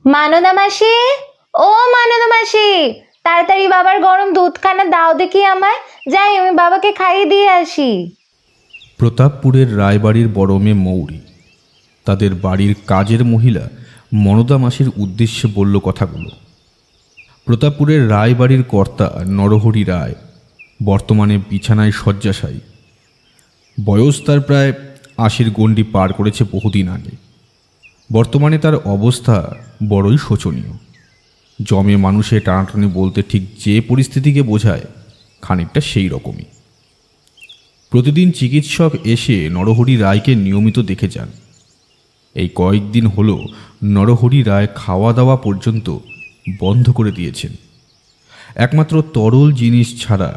মানদা মাসি, ও মানদা মাসি, তাড়াতাড়ি বাবার গরম দুধখানা দাও দেখি আমায়। যাই, আমি বাবাকে খাইয়ে দিয়ে আসি। প্রতাপপুরের রায়বাড়ির বড় মেয়ে মৌরী তাদের বাড়ির কাজের মহিলা মনদা মাসির উদ্দেশ্যে বলল কথাগুলো। প্রতাপপুরের রায়বাড়ির কর্তা নরহরি রায় বর্তমানে বিছানায় শয্যাশায়ী। বয়স তার প্রায় ৮০ গণ্ডি পার করেছে বহুদিন আগে। বর্তমানে তার অবস্থা বড়ই শোচনীয়। জমে মানুষে টানাটানি বলতে ঠিক যে পরিস্থিতিকে বোঝায় খানিকটা সেই রকমই। প্রতিদিন চিকিৎসক এসে নরহরি রায়কে নিয়মিত দেখে যান। এই কয়েকদিন হলো নরহরি রায় খাওয়া দাওয়া পর্যন্ত বন্ধ করে দিয়েছেন। একমাত্র তরল জিনিস ছাড়া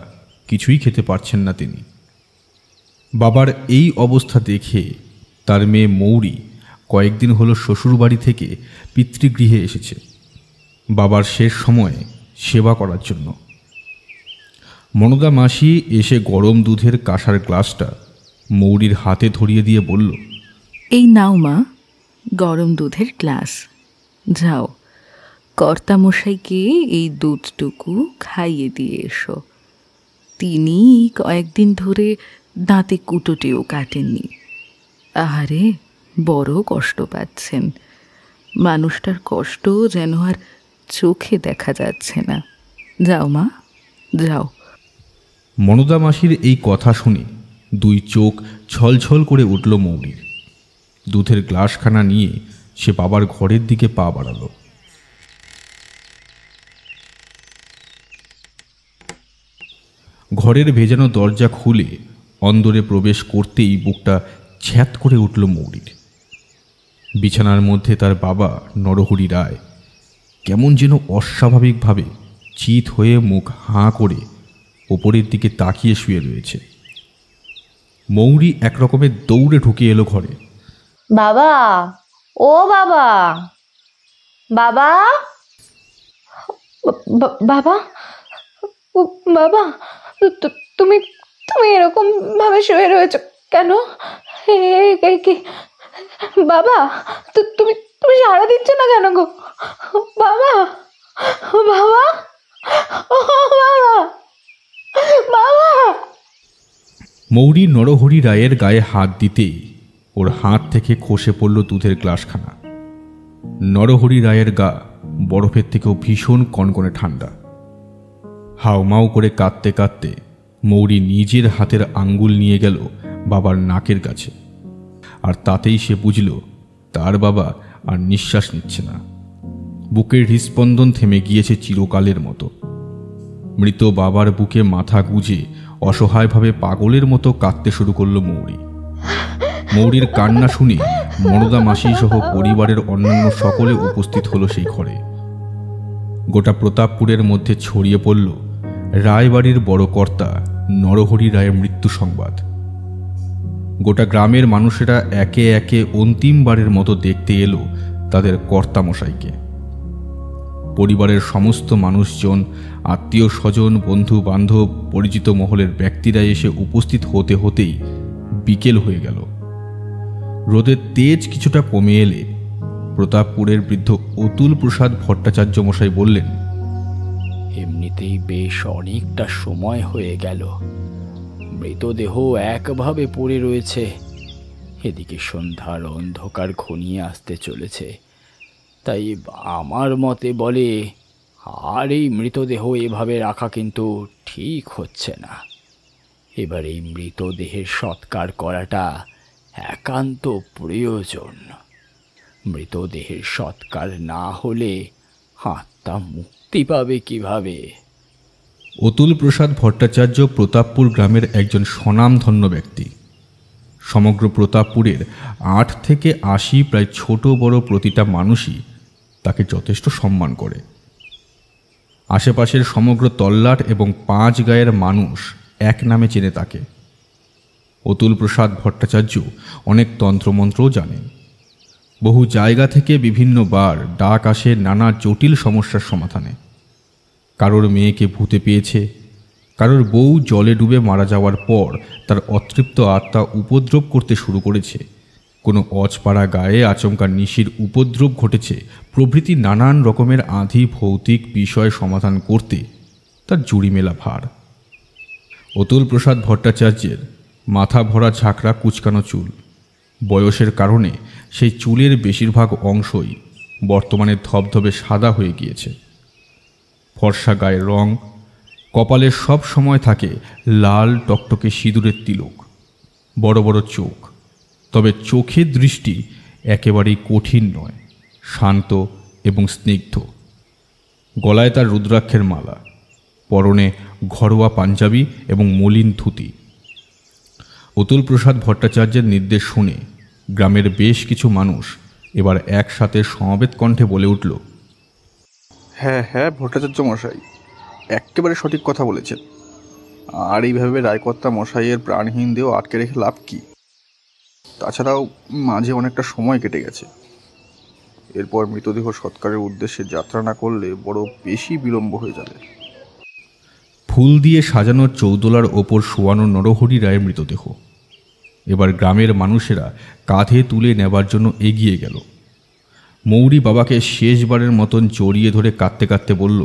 কিছুই খেতে পারছেন না তিনি। বাবার এই অবস্থা দেখে তার মেয়ে মৌরী কয়েকদিন হলো শ্বশুরবাড়ি থেকে পিতৃগৃহে এসেছে বাবার শেষ সময়ে সেবা করার জন্য। মনদা মাসি এসে গরম দুধের কাঁসার গ্লাসটা মৌরীর হাতে ধরিয়ে দিয়ে বলল, এই নাও মা, গরম দুধের গ্লাস। যাও, কর্তামশাইকে এই দুধটুকু খাইয়ে দিয়ে এসো। তিনি কয়েকদিন ধরে দাঁতে কুটোটেও কাটেননি। আহারে, বড় কষ্ট পাচ্ছেন। মানুষটার কষ্ট যেন আর চোখে দেখা যাচ্ছে না। যাও মা, যাও। মনদা মাসির এই কথা শুনে দুই চোখ ছলছল করে উঠল মৌরীর। দুধের গ্লাসখানা নিয়ে সে বাবার ঘরের দিকে পা বাড়াল। ঘরের ভেজানো দরজা খুলে অন্দরে প্রবেশ করতেই বুকটা ছ্যাঁত করে উঠল মৌরীর। বিছানার মধ্যে তার বাবা নরহরি রায় কেমন যেন অস্বাভাবিকভাবে চিত হয়ে মুখ হাঁ করে ওপরের দিকে তাকিয়ে শুয়ে রয়েছে। মৌরী একরকমের দৌড়ে ঢুকে এলো ঘরে। বাবা, ও বাবা, বাবা, বাবা, বাবা, তুমি তুমি এরকম ভাবে শুয়ে রয়েছো কেন? কি বাবা, তুমি তুমি সাড়া দিচ্ছ না কেন গো? বাবা, বাবা, ও বাবা, বাবা। মৌরী নরহরি রায়ের গায়ে হাত দিতেই ওর হাত থেকে খসে পড়ল দুধের গ্লাসখানা। নরহরি রায়ের গা বরফের থেকেও ভীষণ কনকনে ঠান্ডা। হাউমাউ করে কাঁদতে কাঁদতে মৌরী নিজের হাতের আঙ্গুল নিয়ে গেল বাবার নাকের কাছে। আর তাতেই সে বুঝল তার বাবা আর নিঃশ্বাস নিচ্ছে না। বুকের হৃৎস্পন্দন থেমে গিয়েছে চিরকালের মতো। মৃত বাবার বুকে মাথা গুজে অসহায়ভাবে পাগলের মতো কাঁদতে শুরু করল মৌরী। মৌরীর কান্না শুনে মনদা মাসি সহ পরিবারের অন্যান্য সকলে উপস্থিত হলো সেই ঘরে। গোটা প্রতাপপুরের মধ্যে ছড়িয়ে পড়ল রায়বাড়ির বড় কর্তা নরহরি রায়ের মৃত্যু সংবাদ। গোটা গ্রামের মানুষেরা একে একে অন্তিমবারের মতো দেখতে এলো তাদের কর্তামশাইকে। পরিবারের সমস্ত মানুষজন, আত্মীয় স্বজন, বন্ধু বান্ধব, পরিচিত মহলের ব্যক্তিরা এসে উপস্থিত হতে হতেই বিকেল হয়ে গেল। রোদের তেজ কিছুটা কমে এলে প্রতাপপুরের বৃদ্ধ অতুল প্রসাদ ভট্টাচার্য মশাই বললেন, এমনিতেই বেশ অনেকটা সময় হয়ে গেল। মৃতদেহ একভাবে পড়ে রয়েছে। এদিকে সন্ধ্যার অন্ধকার ঘনিয়ে আসতে চলেছে। তাই আমার মতে বলে আর এই মৃতদেহ এভাবে রাখা কিন্তু ঠিক হচ্ছে না। এবার এই মৃতদেহের সৎকার করাটা একান্ত প্রয়োজন। মৃতদেহের সৎকার না হলে আত্মা মুক্তি পাবে কিভাবে? অতুল প্রসাদ ভট্টাচার্য প্রতাপপুর গ্রামের একজন স্বনামধন্য ব্যক্তি। সমগ্র প্রতাপপুরের ৮ থেকে ৮০ প্রায় ছোট বড় প্রতিটা মানুষই তাকে যথেষ্ট সম্মান করে। আশেপাশের সমগ্র তল্লাট এবং ৫ গাঁয়ের মানুষ এক নামে চেনে তাকে। অতুল প্রসাদ ভট্টাচার্য অনেক তন্ত্রমন্ত্রও জানেন। বহু জায়গা থেকে বিভিন্ন বার ডাক আসে নানা জটিল সমস্যার সমাধানে। কারোর মেয়েকে ভূতে পেয়েছে, কারোর বউ জলে ডুবে মারা যাওয়ার পর তার অতৃপ্ত আত্মা উপদ্রব করতে শুরু করেছে, কোনো অজপাড়া গায়ে আচমকা নিশির উপদ্রব ঘটেছে প্রভৃতি নানান রকমের আধি ভৌতিক বিষয় সমাধান করতে তার জুড়ি মেলা ভার। অতুল প্রসাদ ভট্টাচার্যের মাথা ভরা ঝাঁকড়া কুচকানো চুল, বয়সের কারণে সেই চুলের বেশিরভাগ অংশই বর্তমানে ধবধবে সাদা হয়ে গিয়েছে। ফর্সা গায়ের রং, কপালে সব সময় থাকে লাল টকটকে সিঁদুরের তিলক, বড় বড় চোখ, তবে চোখের দৃষ্টি একেবারেই কঠিন নয়, শান্ত এবং স্নিগ্ধ। গলায় তার রুদ্রাক্ষের মালা, পরনে ঘরোয়া পাঞ্জাবি এবং মলিন ধুতি। অতুল প্রসাদ ভট্টাচার্যের নির্দেশ শুনে গ্রামের বেশ কিছু মানুষ এবার একসাথে সমবেত কণ্ঠে বলে উঠল, হ্যাঁ হ্যাঁ, ভট্টাচার্য মশাই একেবারে সঠিক কথা বলেছেন। আর এইভাবে রায়কর্তা মশাইয়ের প্রাণহীন দেহ আটকে রেখে লাভ কি? তাছাড়াও মাঝে অনেকটা সময় কেটে গেছে। এরপর মৃতদেহ সৎকারের উদ্দেশ্যে যাত্রা না করলে বড় বেশি বিলম্ব হয়ে যাবে। ফুল দিয়ে সাজানো চৌদোলার ওপর শোয়ানো নরহরি রায়ের মৃতদেহ এবার গ্রামের মানুষেরা কাঁধে তুলে নেবার জন্য এগিয়ে গেল। মৌরি বাবাকে শেষবারের মতন জড়িয়ে ধরে কাঁদতে কাঁদতে বলল,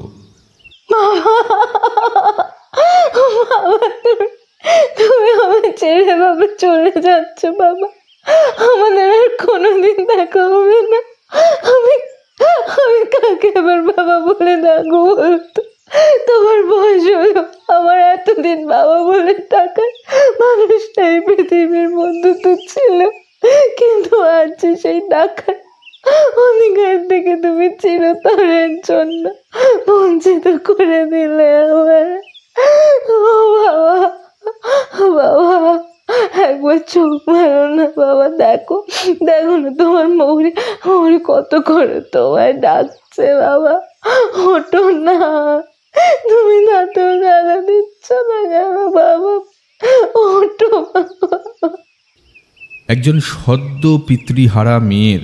তুমি আমায় ছেড়ে বাবা চলে যাচ্ছ বাবা, আমাদের আর কোনোদিন দেখা হবে না। আমি আমি কাকে আবার বাবা বলে ডাকবো বলতো? তোমার বয়স হলো, আমার এতদিন বাবা বলে ডাকার মানুষটাই পৃথিবীর মধ্যে তো ছিল, কিন্তু আজ যে সেই ডাকার অধিকার থেকে তুমি চিরতরের জন্য বঞ্চিত করে দিলে আমার। ও বাবা, বাবা একবার চোখ মারো না বাবা, দেখো দেখো না তোমার মৌরি মৌরি কত করে তোমায় ডাকছে বাবা, ওঠো না, তুমি তাতেও জায়গা দিচ্ছ না কেন বাবা, ওঠো বাবা। একজন সদ্য পিতৃহারা মেয়ের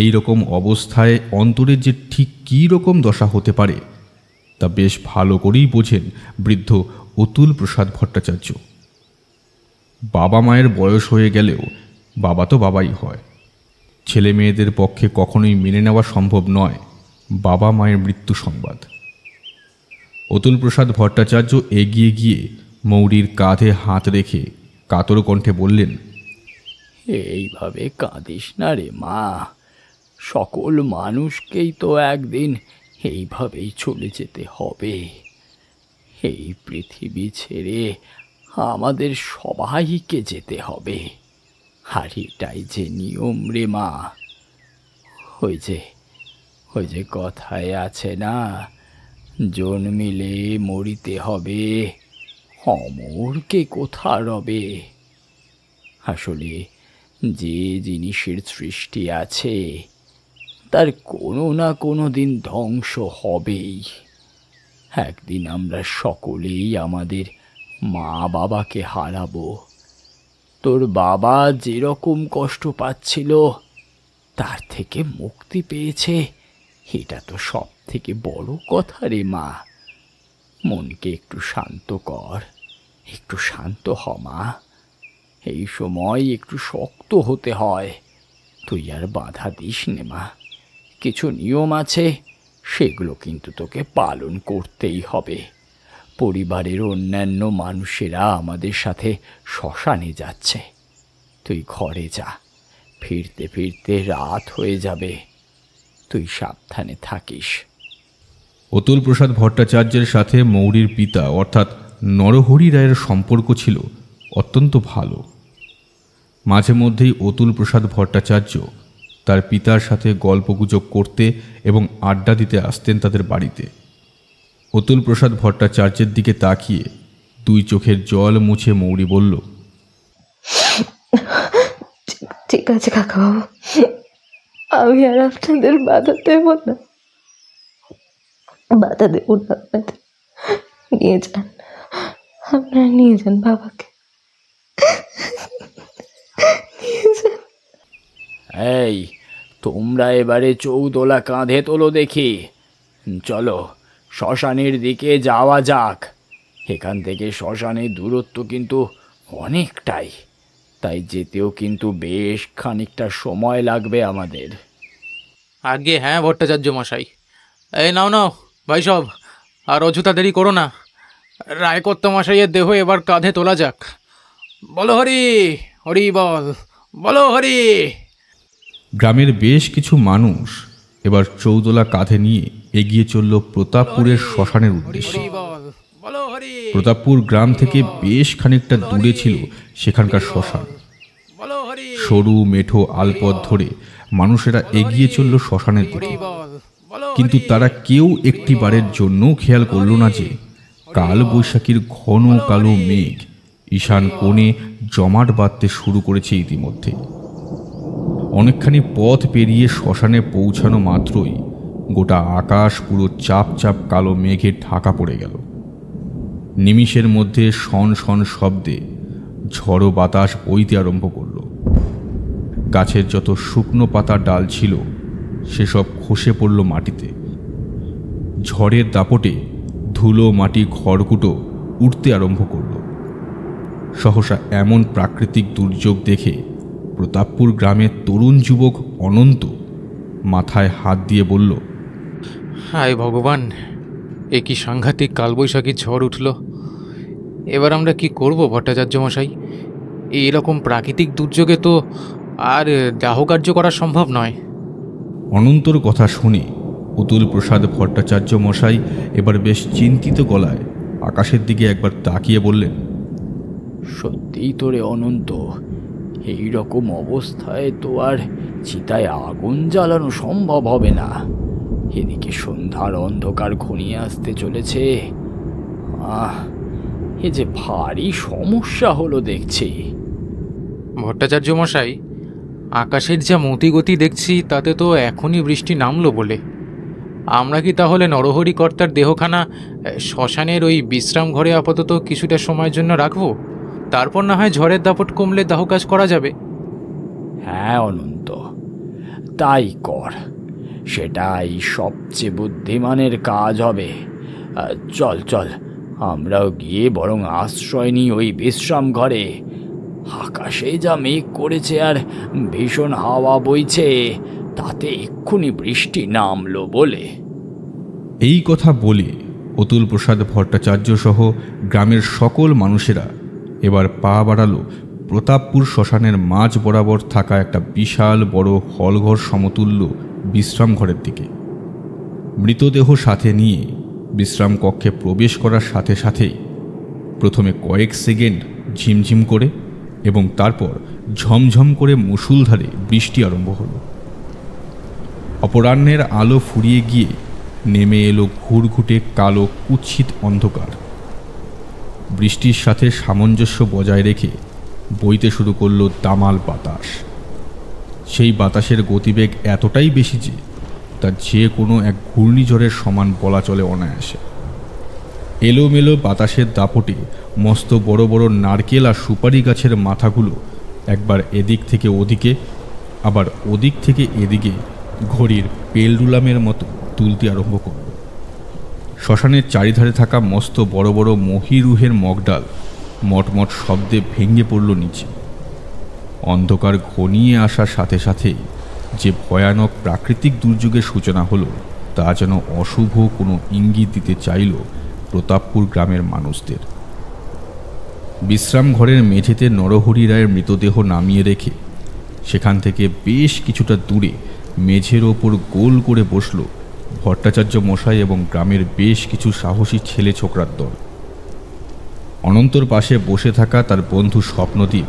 এই রকম অবস্থায় অন্তরের যে ঠিক কী রকম দশা হতে পারে তা বেশ ভালো করেই বোঝেন বৃদ্ধ অতুল প্রসাদ ভট্টাচার্য। বাবা মায়ের বয়স হয়ে গেলেও বাবা তো বাবাই হয়। ছেলে মেয়েদের পক্ষে কখনোই মেনে নেওয়া সম্ভব নয় বাবা মায়ের মৃত্যু সংবাদ। অতুল প্রসাদ ভট্টাচার্য এগিয়ে গিয়ে মৌরির কাঁধে হাত রেখে কাতর কণ্ঠে বললেন, এইভাবে কাঁদিস না রে মা, সকল মানুষকেই তো একদিন এইভাবেই চলে যেতে হবে। এই পৃথিবী ছেড়ে আমাদের সবাইকে যেতে হবে, আর এটাই যে নিয়ম রে মা। ওই যে কথায় আছে না, জন্মিলে মরিতে হবে, অমরকে কোথা রবে। আসলে যে জিনিসের সৃষ্টি আছে তার কোনো না কোনো দিন ধ্বংস হবেই। একদিন আমরা সকলেই আমাদের মা বাবাকে হারাবো। তোর বাবা যেরকম কষ্ট পাচ্ছিল তার থেকে মুক্তি পেয়েছে, এটা তো সব থেকে বড় কথা রে মা। মনকে একটু শান্ত কর, একটু শান্ত হ মা। এই সময় একটু শক্ত হতে হয়, তুই আর বাধা দিস নে মা। কিছু নিয়ম আছে, সেগুলো কিন্তু তোকে পালন করতেই হবে। পরিবারের অন্যান্য মানুষেরা আমাদের সাথে শ্মশানে যাচ্ছে, তুই ঘরে যা, ফিরতে ফিরতে রাত হয়ে যাবে, তুই সাবধানে থাকিস। অতুল প্রসাদ ভট্টাচার্যের সাথে মৌরির পিতা অর্থাৎ নরহরি রায়ের সম্পর্ক ছিল অত্যন্ত ভালো। মাঝে মধ্যেই অতুল প্রসাদ ভট্টাচার্য তার পিতার সাথে গল্পগুজব করতে এবং আড্ডা দিতে আসতেন তাদের বাড়িতে। অতুল প্রসাদ ভট্টাচার্যের দিকে তাকিয়ে দুই চোখের জল মুছে মৌরি বলল, ঠিক আছে কাকাবাবু, আমি আর আপনাদের বাধা দেব না, বাধা দেব না আপনাদের। নিয়ে যান, আপনারা নিয়ে যান বাবাকে, নিয়ে যান। এই, তোমরা এবারে চৌদোলা কাঁধে তোলো দেখি। চলো শ্মশানের দিকে যাওয়া যাক। এখান থেকে শ্মশানের দূরত্ব কিন্তু অনেকটাই। তাই যেতেও কিন্তু বেশ খানিকটা সময় লাগবে আমাদের। আগে হ্যাঁ ভট্টাচার্য মশাই, এই নাও নাও ভাই সব, আর অযথা দেরি করো না। রায়কর্তা মশাইয়ের দেহ এবার কাঁধে তোলা যাক। বলো হরি, হরি বল, বলো হরি। গ্রামের বেশ কিছু মানুষ এবার চৌদোলা কাঁধে নিয়ে এগিয়ে চলল প্রতাপপুরের শ্মশানের উদ্দেশ্যে। প্রতাপপুর গ্রাম থেকে বেশ খানিকটা দূরে ছিল সেখানকার শ্মশান। সরু মেঠো আলপথ ধরে মানুষেরা এগিয়ে চলল শ্মশানের দিকে, কিন্তু তারা কেউ একটি বারের জন্য খেয়াল করল না যে কাল বৈশাখীর ঘন কালো মেঘ ঈশান কোণে জমাট বাঁধতে শুরু করেছে ইতিমধ্যে। অনেকখানি পথ পেরিয়ে শ্মশানে পৌঁছানো মাত্রই গোটা আকাশ পুরো চাপ চাপ কালো মেঘে ঢাকা পড়ে গেল। নিমিষের মধ্যে শন শন শব্দে ঝড়ো বাতাস বইতে আরম্ভ করল। গাছের যত শুকনো পাতা ডাল ছিল সেসব খসে পড়ল মাটিতে। ঝড়ের দাপটে ধুলো মাটি খড়কুটো উঠতে আরম্ভ করল। সহসা এমন প্রাকৃতিক দুর্যোগ দেখে প্রতাপপুর গ্রামের তরুণ যুবক অনন্ত মাথায় হাত দিয়ে বলল, হায় ভগবান, এ কি সাংঘাতিক কালবৈশাখী ঝড় উঠল! এবার আমরা কি করব ভট্টাচার্য মশাই? এইরকম প্রাকৃতিক দুর্যোগে তো আর দাহকার্য করা সম্ভব নয়। অনন্তর কথা শুনে অতুল প্রসাদ ভট্টাচার্য মশাই এবার বেশ চিন্তিত গলায় আকাশের দিকে একবার তাকিয়ে বললেন, সত্যিই তো রে অনন্ত, এই রকম অবস্থায় তো আর চিতায় আগুন জ্বালানো সম্ভব হবে না। এদিকে সন্ধ্যার অন্ধকার ঘনিয়ে আসতে চলেছে। এ যে ভারী সমস্যা হলো দেখছি। ভট্টাচার্য মশাই, আকাশের যা মতিগতি দেখছি তাতে তো এখনই বৃষ্টি নামলো বলে। আমরা কি তাহলে নরহরি কর্তার দেহখানা শ্মশানের ওই বিশ্রাম ঘরে আপাতত কিছুটা সময়ের জন্য রাখবো? তারপর না হয় ঝড়ের দাপট কমলে দাহ কাজ করা যাবে। হ্যাঁ অনন্ত, তাই কর, সেটাই সবচেয়ে বুদ্ধিমানের কাজ হবে। চল চল, আমরাও গিয়ে বরং আশ্রয় নিই ওই বিশ্রাম ঘরে। আকাশে যা মেঘ করেছে আর ভীষণ হাওয়া বইছে, তাতে এক্ষুনি বৃষ্টি নামলো বলে। এই কথা বলে অতুল প্রসাদ ভট্টাচার্য সহ গ্রামের সকল মানুষেরা এবার পা বাড়ালো প্রতাপপুর শ্মশানের মাঝ বরাবর থাকা একটা বিশাল বড় হলঘর সমতুল্য বিশ্রাম ঘরের দিকে। মৃতদেহ সাথে নিয়ে বিশ্রাম কক্ষে প্রবেশ করার সাথে সাথেই প্রথমে কয়েক সেকেন্ড ঝিমঝিম করে এবং তারপর ঝমঝম করে মুষলধারে বৃষ্টি আরম্ভ হলো। অপরাহ্নের আলো ফুরিয়ে গিয়ে নেমে এলো ঘুরঘুটে কালো কুৎসিত অন্ধকার। বৃষ্টির সাথে সামঞ্জস্য বজায় রেখে বইতে শুরু করলো দামাল বাতাস। সেই বাতাসের গতিবেগ এতটাই বেশি যে তা যে কোনো এক ঘূর্ণিঝড়ের সমান বলা চলে অনায়াসে। এলোমেলো বাতাসের দাপটে মস্ত বড় বড় নারকেল আর সুপারি গাছের মাথাগুলো একবার এদিক থেকে ওদিকে, আবার ওদিক থেকে এদিকে ঘড়ির পেলডুলামের মতো তুলতে আরম্ভ করল। শ্মশানের চারিধারে থাকা মস্ত বড় বড় মহিরুহের মগডাল মটমট শব্দে ভেঙে পড়ল নিচে। অন্ধকার ঘনিয়ে আসার সাথে সাথেই যে ভয়ানক প্রাকৃতিক দুর্যোগের সূচনা হলো তা যেন অশুভ কোনো ইঙ্গিত দিতে চাইল প্রতাপপুর গ্রামের মানুষদের। বিশ্রাম ঘরের মেঝেতে নরহরি রায়ের মৃতদেহ নামিয়ে রেখে সেখান থেকে বেশ কিছুটা দূরে মেঝের ওপর গোল করে বসল ভট্টাচার্য মশাই এবং গ্রামের বেশ কিছু সাহসী ছেলে ছোকরার দল। অনন্তর পাশে বসে থাকা তার বন্ধু স্বপ্নদীপ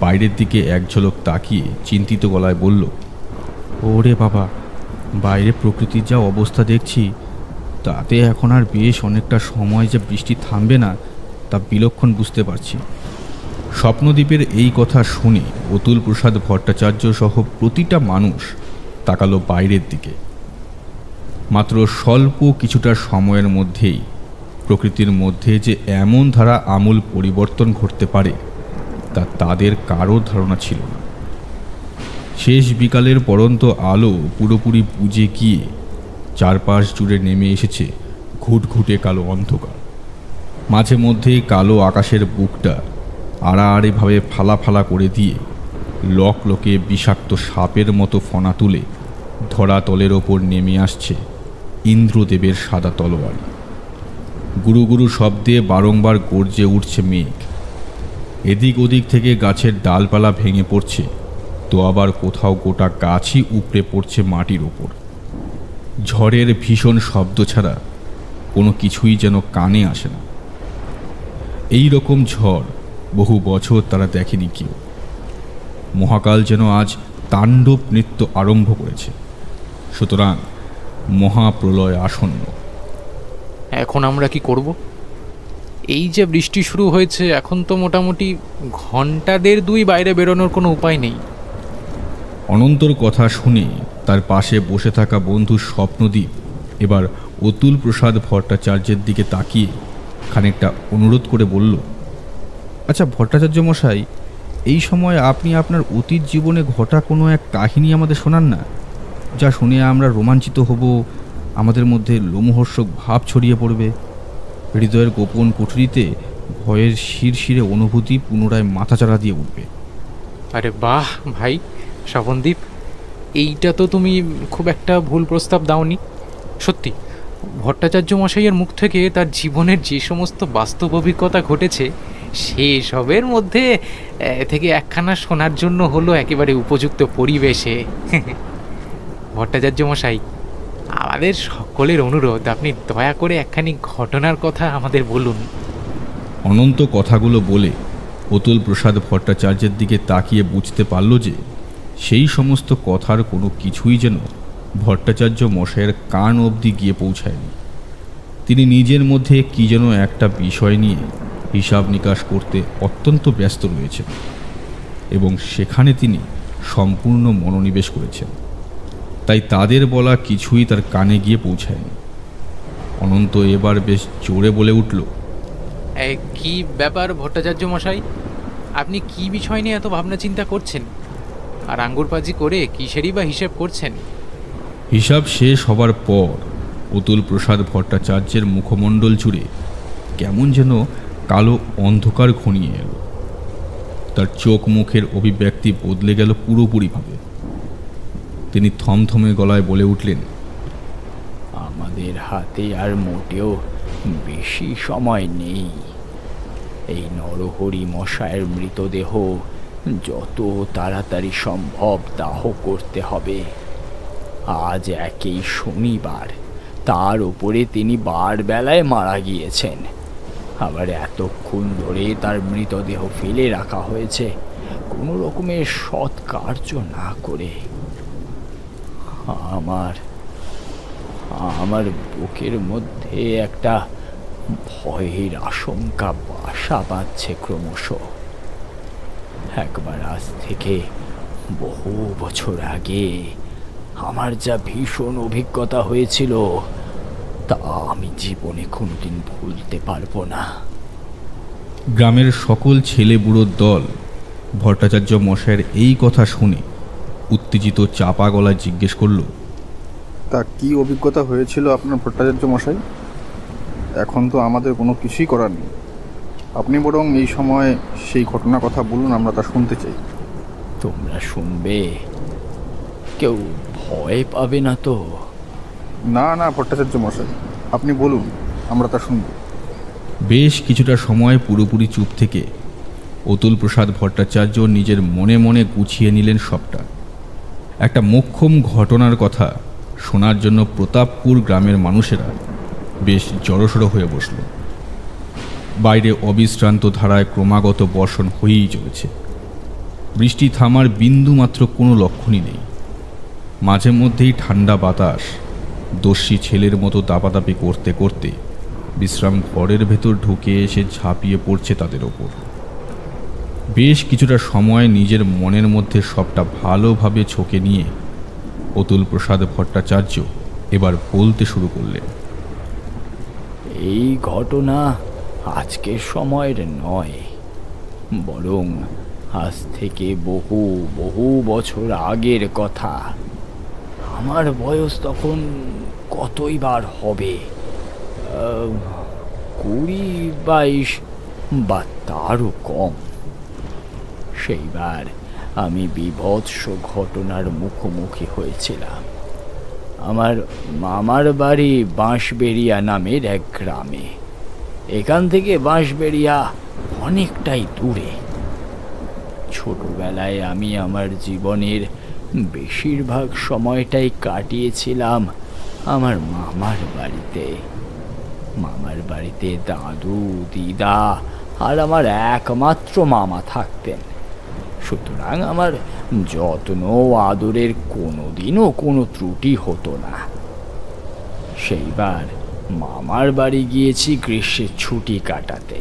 বাইরের দিকে এক ঝলক তাকিয়ে চিন্তিত গলায় বলল, ওরে বাবা, বাইরে প্রকৃতির যা অবস্থা দেখছি তাতে এখন আর বেশ অনেকটা সময় যে বৃষ্টি থামবে না তা বিলক্ষণ বুঝতে পারছি। স্বপ্নদ্বীপের এই কথা শুনে অতুল প্রসাদ ভট্টাচার্য সহ প্রতিটা মানুষ তাকালো বাইরের দিকে। মাত্র স্বল্প কিছুটা সময়ের মধ্যেই প্রকৃতির মধ্যে যে এমন ধারা আমূল পরিবর্তন ঘটতে পারে তা তাদের কারো ধারণা ছিল না। শেষ বিকালের পড়ন্ত আলো পুরোপুরি বুঝে গিয়ে চারপাশ জুড়ে নেমে এসেছে ঘুটঘুটে কালো অন্ধকার। মাঝে মধ্যে কালো আকাশের বুকটা আড়াআড়িভাবে ফালা ফালা করে দিয়ে লকে বিষাক্ত সাপের মতো ফনা তুলে ধরাতলের ওপর নেমে আসছে ইন্দ্রদেবের সাদা তলোয়ারি। গুরু গুরু শব্দে বারংবার গর্জে উঠছে মেঘ। এদিক ওদিক থেকে গাছের ডালপালা ভেঙে পড়ছে, তো আবার কোথাও গোটা গাছই উপড়ে পড়ছে মাটির ওপর। ঝড়ের ভীষণ শব্দ ছাড়া কোনো কিছুই যেন কানে আসে না। এই রকম ঝড় বহু বছর তারা দেখেনি কেউ। মহাকাল যেন আজ তাণ্ডব নৃত্য আরম্ভ করেছে। সুতরাং মহাপ্রলয় আসন্ন। এখন আমরা কি করব? এই যে বৃষ্টি শুরু হয়েছে, এখন তো মোটামুটি ঘন্টা দেড় দুই বাইরে বেরোনোর কোনো উপায় নেই। অনন্তর কথা শুনে তার পাশে বসে থাকা বন্ধু স্বপ্নদীপ এবার অতুল প্রসাদ ভট্টাচার্যের দিকে তাকিয়ে খানিকটা অনুরোধ করে বলল, আচ্ছা ভট্টাচার্য মশাই, এই সময় আপনি আপনার অতীত জীবনে ঘটা কোনো এক কাহিনী আমাদের শোনান না, যা শুনে আমরা রোমাঞ্চিত হব, আমাদের মধ্যে লোমহর্ষক ভাব ছড়িয়ে পড়বে, হৃদয়ের গোপন কুঠুরিতে ভয়ের শিরশিরে অনুভূতি পুনরায় মাথাচাড়া দিয়ে উঠবে। আরে বাহ ভাই স্বপনদীপ, এইটা তো তুমি খুব একটা ভুল প্রস্তাব দাওনি। সত্যি ভট্টাচার্য মশাইয়ের মুখ থেকে তার জীবনের যে সমস্ত বাস্তব অভিজ্ঞতা ঘটেছে সেসবের মধ্যে থেকে একখানা শোনার জন্য হলো একেবারে উপযুক্ত পরিবেশে। ভট্টাচার্য মশাই, আমাদের সকলের অনুরোধ, আপনি দয়া করে একখানি ঘটনার কথা আমাদের বলুন। অনন্ত কথাগুলো বলে অতুল প্রসাদ ভট্টাচার্যের দিকে তাকিয়ে বুঝতে পারল যে সেই সমস্ত কথার কোনো কিছুই যেন ভট্টাচার্য মশাইয়ের কান অবধি গিয়ে পৌঁছায়নি। তিনি নিজের মধ্যে কি যেন একটা বিষয় নিয়ে হিসাব নিকাশ করতে অত্যন্ত ব্যস্ত রয়েছেন এবং সেখানে তিনি সম্পূর্ণ মনোনিবেশ করেছেন। তাই তাদের বলা কিছুই তার কানে গিয়ে পৌঁছায়নি। অনন্ত এবার বেশ জোরে বলে উঠল, কি ব্যাপার ভট্টাচার্য মশাই, আপনি কি বিষয় নিয়ে এত ভাবনা চিন্তা করছেন, আর আঙ্গুরবাজি করে কিসেরই বা হিসেব করছেন? হিসাব শেষ হবার পর অতুল প্রসাদ ভট্টাচার্যের মুখমণ্ডল জুড়ে কেমন যেন কালো অন্ধকার ঘনিয়ে এলো। তার চোখ মুখের অভিব্যক্তি বদলে গেল পুরোপুরিভাবে। তিনি থমথমে গলায় বলে উঠলেন, আমাদের হাতে আর মোটেও বেশি সময় নেই। এই নরহরি মশায়ের মৃতদেহ যত তাড়াতাড়ি সম্ভব দাহ করতে হবে। আজ একেই শনিবার, তার উপরে তিনি বারবেলায় মারা গিয়েছেন। আবার এতক্ষণ ধরে তার মৃতদেহ ফেলে রাখা হয়েছে কোনো রকমের সৎ কার্য না করে। আমার বুকের মধ্যে একটা ভয়ের আশঙ্কা বাসা বাঁধছে ক্রমশ। একবার আজ থেকে বহু বছর আগে আমার যা ভীষণ অভিজ্ঞতা হয়েছিল তা আমি জীবনে কোনোদিন ভুলতে পারবো না। গ্রামের সকল ছেলে বুড়োর দল ভট্টাচার্য মশাইয়ের এই কথা শুনে উত্তেজিত চাপা গলায় জিজ্ঞেস করল, তা কি অভিজ্ঞতা হয়েছিল আপনার ভট্টাচার্য মশাই? এখন তো আমাদের কোনো কিছুই করার নেই। আপনি বরং এই সময় সেই ঘটনার কথা বলুন, আমরা তা শুনতে চাই। তোমরা শুনবে? কেউ ভয় পাবে না তো? না না ভট্টাচার্য মশাই, আপনি বলুন, আমরা তা শুনব। বেশ কিছুটা সময় পুরোপুরি চুপ থেকে অতুল প্রসাদ ভট্টাচার্য নিজের মনে মনে গুছিয়ে নিলেন সবটা। একটা মোক্ষম ঘটনার কথা শোনার জন্য প্রতাপপুর গ্রামের মানুষেরা বেশ জড়সড় হয়ে বসল। বাইরে অবিশ্রান্ত ধারায় ক্রমাগত বর্ষণ হয়েই চলেছে। বৃষ্টি থামার বিন্দুমাত্র কোনো লক্ষণই নেই। মাঝে মধ্যেই ঠান্ডা বাতাস দস্যি ছেলের মতো দাপাদাপি করতে করতে বিশ্রাম ঘরের ভেতর ঢুকে এসে ঝাঁপিয়ে পড়ছে তাদের ওপর। বেশ কিছুটা সময় নিজের মনের মধ্যে সবটা ভালোভাবে ছকে নিয়ে অতুল প্রসাদ ভট্টাচার্য এবার বলতে শুরু করলেন, এই ঘটনা আজকের সময়ের নয়, বরং আজ থেকে বহু বহু বছর আগের কথা। আমার বয়স তখন কতই বার হবে, 20-22 বা তারও কম। সেইবার আমি বীভৎস ঘটনার মুখোমুখি হয়েছিলাম। আমার মামার বাড়ি বাঁশবেড়িয়া নামের এক গ্রামে। এখান থেকে বাঁশবেড়িয়া অনেকটাই দূরে। ছোটবেলায় আমি আমার জীবনের বেশিরভাগ সময়টাই কাটিয়েছিলাম আমার মামার বাড়িতে। মামার বাড়িতে দাদু, দিদা আর আমার একমাত্র মামা থাকতেন। সুতরাং আমার যত্ন আদরের কোনোদিনও কোনো ত্রুটি হতো না। সেইবার মামার বাড়ি গিয়েছি গ্রীষ্মের ছুটি কাটাতে।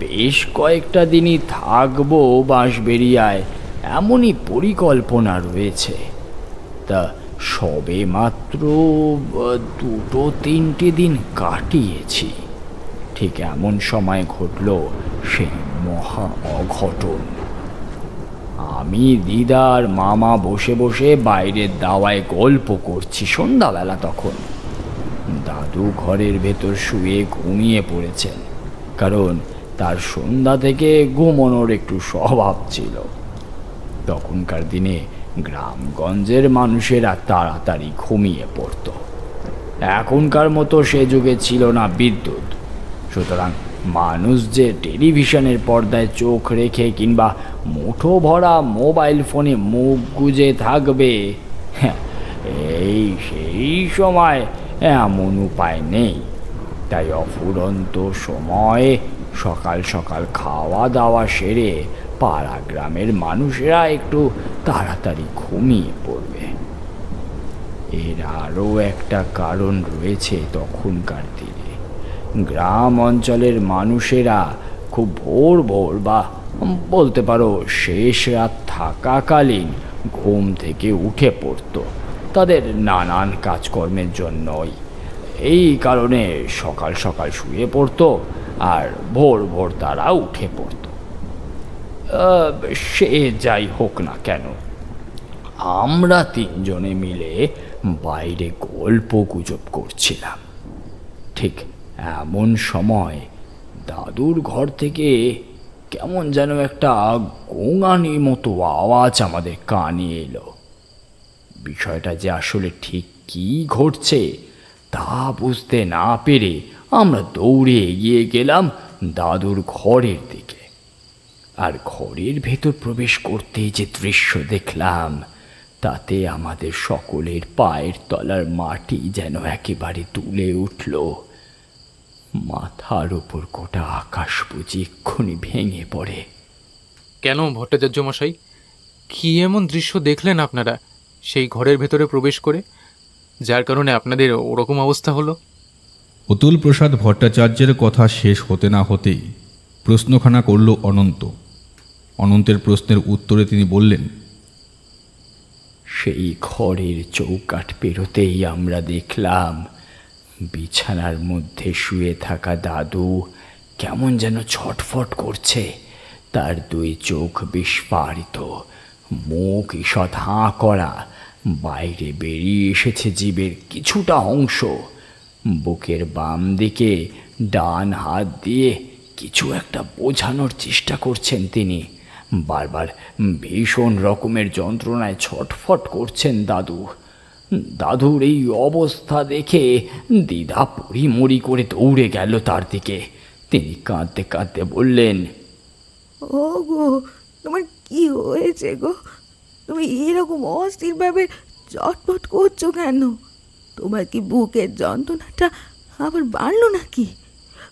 বেশ কয়েকটা দিনই থাকবো বাঁশবেড়িয়ায় এমনই পরিকল্পনা রয়েছে। তা সবে মাত্র 2-3টে দিন কাটিয়েছি, ঠিক এমন সময় ঘটল সেই মহা অঘটন। আমি, দিদা আর মামা বসে বসে বাইরের দাওয়ায় গল্প করছি। সন্ধ্যাবেলা তখন। দাদু ঘরের ভেতর শুয়ে ঘুমিয়ে পড়েছেন, কারণ তার সন্ধ্যা থেকে ঘুমানোর একটু স্বভাব ছিল। তখনকার দিনে গ্রামগঞ্জের মানুষেরা তাড়াতাড়ি ঘুমিয়ে পড়ত। এখনকার মতো সে যুগে ছিল না বিদ্যুৎ। সুতরাং মানুষ যে টেলিভিশনের পর্দায় চোখ রেখে কিংবা মুঠো ভরা মোবাইল ফোনে মুখ গুজে থাকবে, সেই সময় এমন উপায় নেই। তাই অফুরন্ত সময়ে সকাল সকাল খাওয়া দাওয়া সেরে পাড়া গ্রামের মানুষেরা একটু তাড়াতাড়ি ঘুমিয়ে পড়বে। এর আরও একটা কারণ রয়েছে। তখনকার দিনে গ্রাম অঞ্চলের মানুষেরা খুব ভোর ভোর বা বলতে পারো শেষ রাত থাকাকালীন ঘুম থেকে উঠে পড়ত তাদের নানান কাজকর্মের জন্যই। এই কারণে সকাল সকাল শুয়ে পড়ত আর ভোর ভোর তারা উঠে পড়ত। সে যাই হোক না কেন, আমরা তিনজনে মিলে বাইরে গল্প গুজব করছিলাম। ঠিক এমন সময় দাদুর ঘর থেকে কেমন যেন একটা গোঙানি মতো আওয়াজ আমাদের কানে এলো। বিষয়টা যে আসলে ঠিক কী ঘটছে তা বুঝতে না পেরে আমরা দৌড়ে এগিয়ে গেলাম দাদুর ঘরের দিকে। আর ঘরের ভেতর প্রবেশ করতেই যে দৃশ্য দেখলাম, তাতে আমাদের সকলের পায়ের তলার মাটি যেন একেবারে তুলে উঠল। মাথার উপর গোটা আকাশ বুঝি এক্ষুনি ভেঙে পড়ে। কেন ভট্টাচার্য মশাই, কি এমন দৃশ্য দেখলেন আপনারা সেই ঘরের ভেতরে প্রবেশ করে, যার কারণে আপনাদের ওরকম অবস্থা হলো? অতুল প্রসাদ ভট্টাচার্যের কথা শেষ হতে না হতেই প্রশ্নখানা করল অনন্ত। অনন্তের প্রশ্নের উত্তরে তিনি বললেন, সেই ঘরের চৌকাঠ পেরোতেই আমরা দেখলাম বিছানার মধ্যে শুয়ে থাকা দাদু কেমন যেন ছটফট করছে। তার 2 চোখ বিস্ফারিত, মুখ ঈষৎ হাঁ করা, বাইরে বেরিয়ে এসেছে জীবের কিছুটা অংশ। বুকের বাম দিকে ডান হাত দিয়ে কিছু একটা বোঝানোর চেষ্টা করছেন তিনি। বারবার ভীষণ রকমের যন্ত্রণায় ছটফট করছেন দাদু। দাদুর এই অবস্থা দেখে দিদা পড়িমড়ি করে দৌড়ে গেল তার দিকে। তিনি কাঁদতে কাঁদতে বললেন, ও গো, তোমার কি হয়েছে গো? তুমি এরকম অস্থিরভাবে চটপট করছো কেন? তোমার কি বুকের যন্ত্রণাটা আবার বাড়লো নাকি?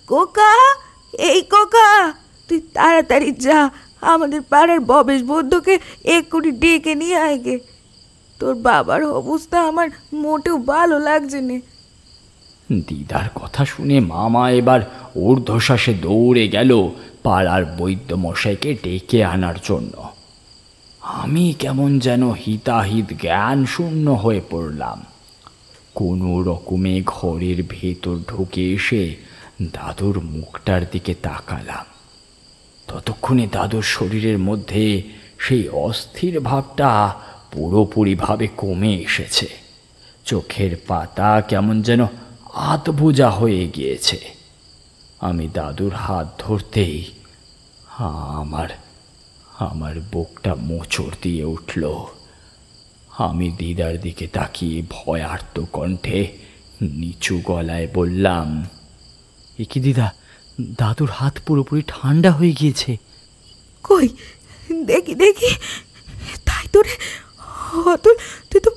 কোকা, এই কোকা, তুই তাড়াতাড়ি যা, আমাদের পাড়ার ববেশ বৌদ্ধকে এক্ষুনি ডেকে নিয়ে আয় গে। তোর বাবার অবস্থা আমার মোটেও ভালো লাগছে না। দিদার কথা শুনে মামা এবার ঊর্ধ্বশ্বাসে দৌড়ে গেল পাড়ার বৈদ্য মশাইকে ডেকে আনার জন্য। আমি কেমন যেন হিতাহিত জ্ঞান শূন্য হয়ে পড়লাম। কোনো রকমে ঘরের ভেতর ঢুকে এসে দাদুর মুখটার দিকে তাকালাম। ততক্ষণে দাদুর শরীরের মধ্যে সেই অস্থির ভাবটা পুরোপুরিভাবে কমে এসেছে। চোখের পাতা কেমন যেন আধবোজা হয়ে গিয়েছে। আমি দাদুর হাত ধরতেই আমার বুকটা মোচড় দিয়ে উঠল। আমি দিদার দিকে তাকিয়ে ভয়ার্ত কণ্ঠে নিচু গলায় বললাম, এ কি দিদা, দাদুর হাত পুরোপুরি ঠান্ডা হয়ে গিয়েছে। কই দেখি দেখি। তাই তো রে অতুল, তুই তো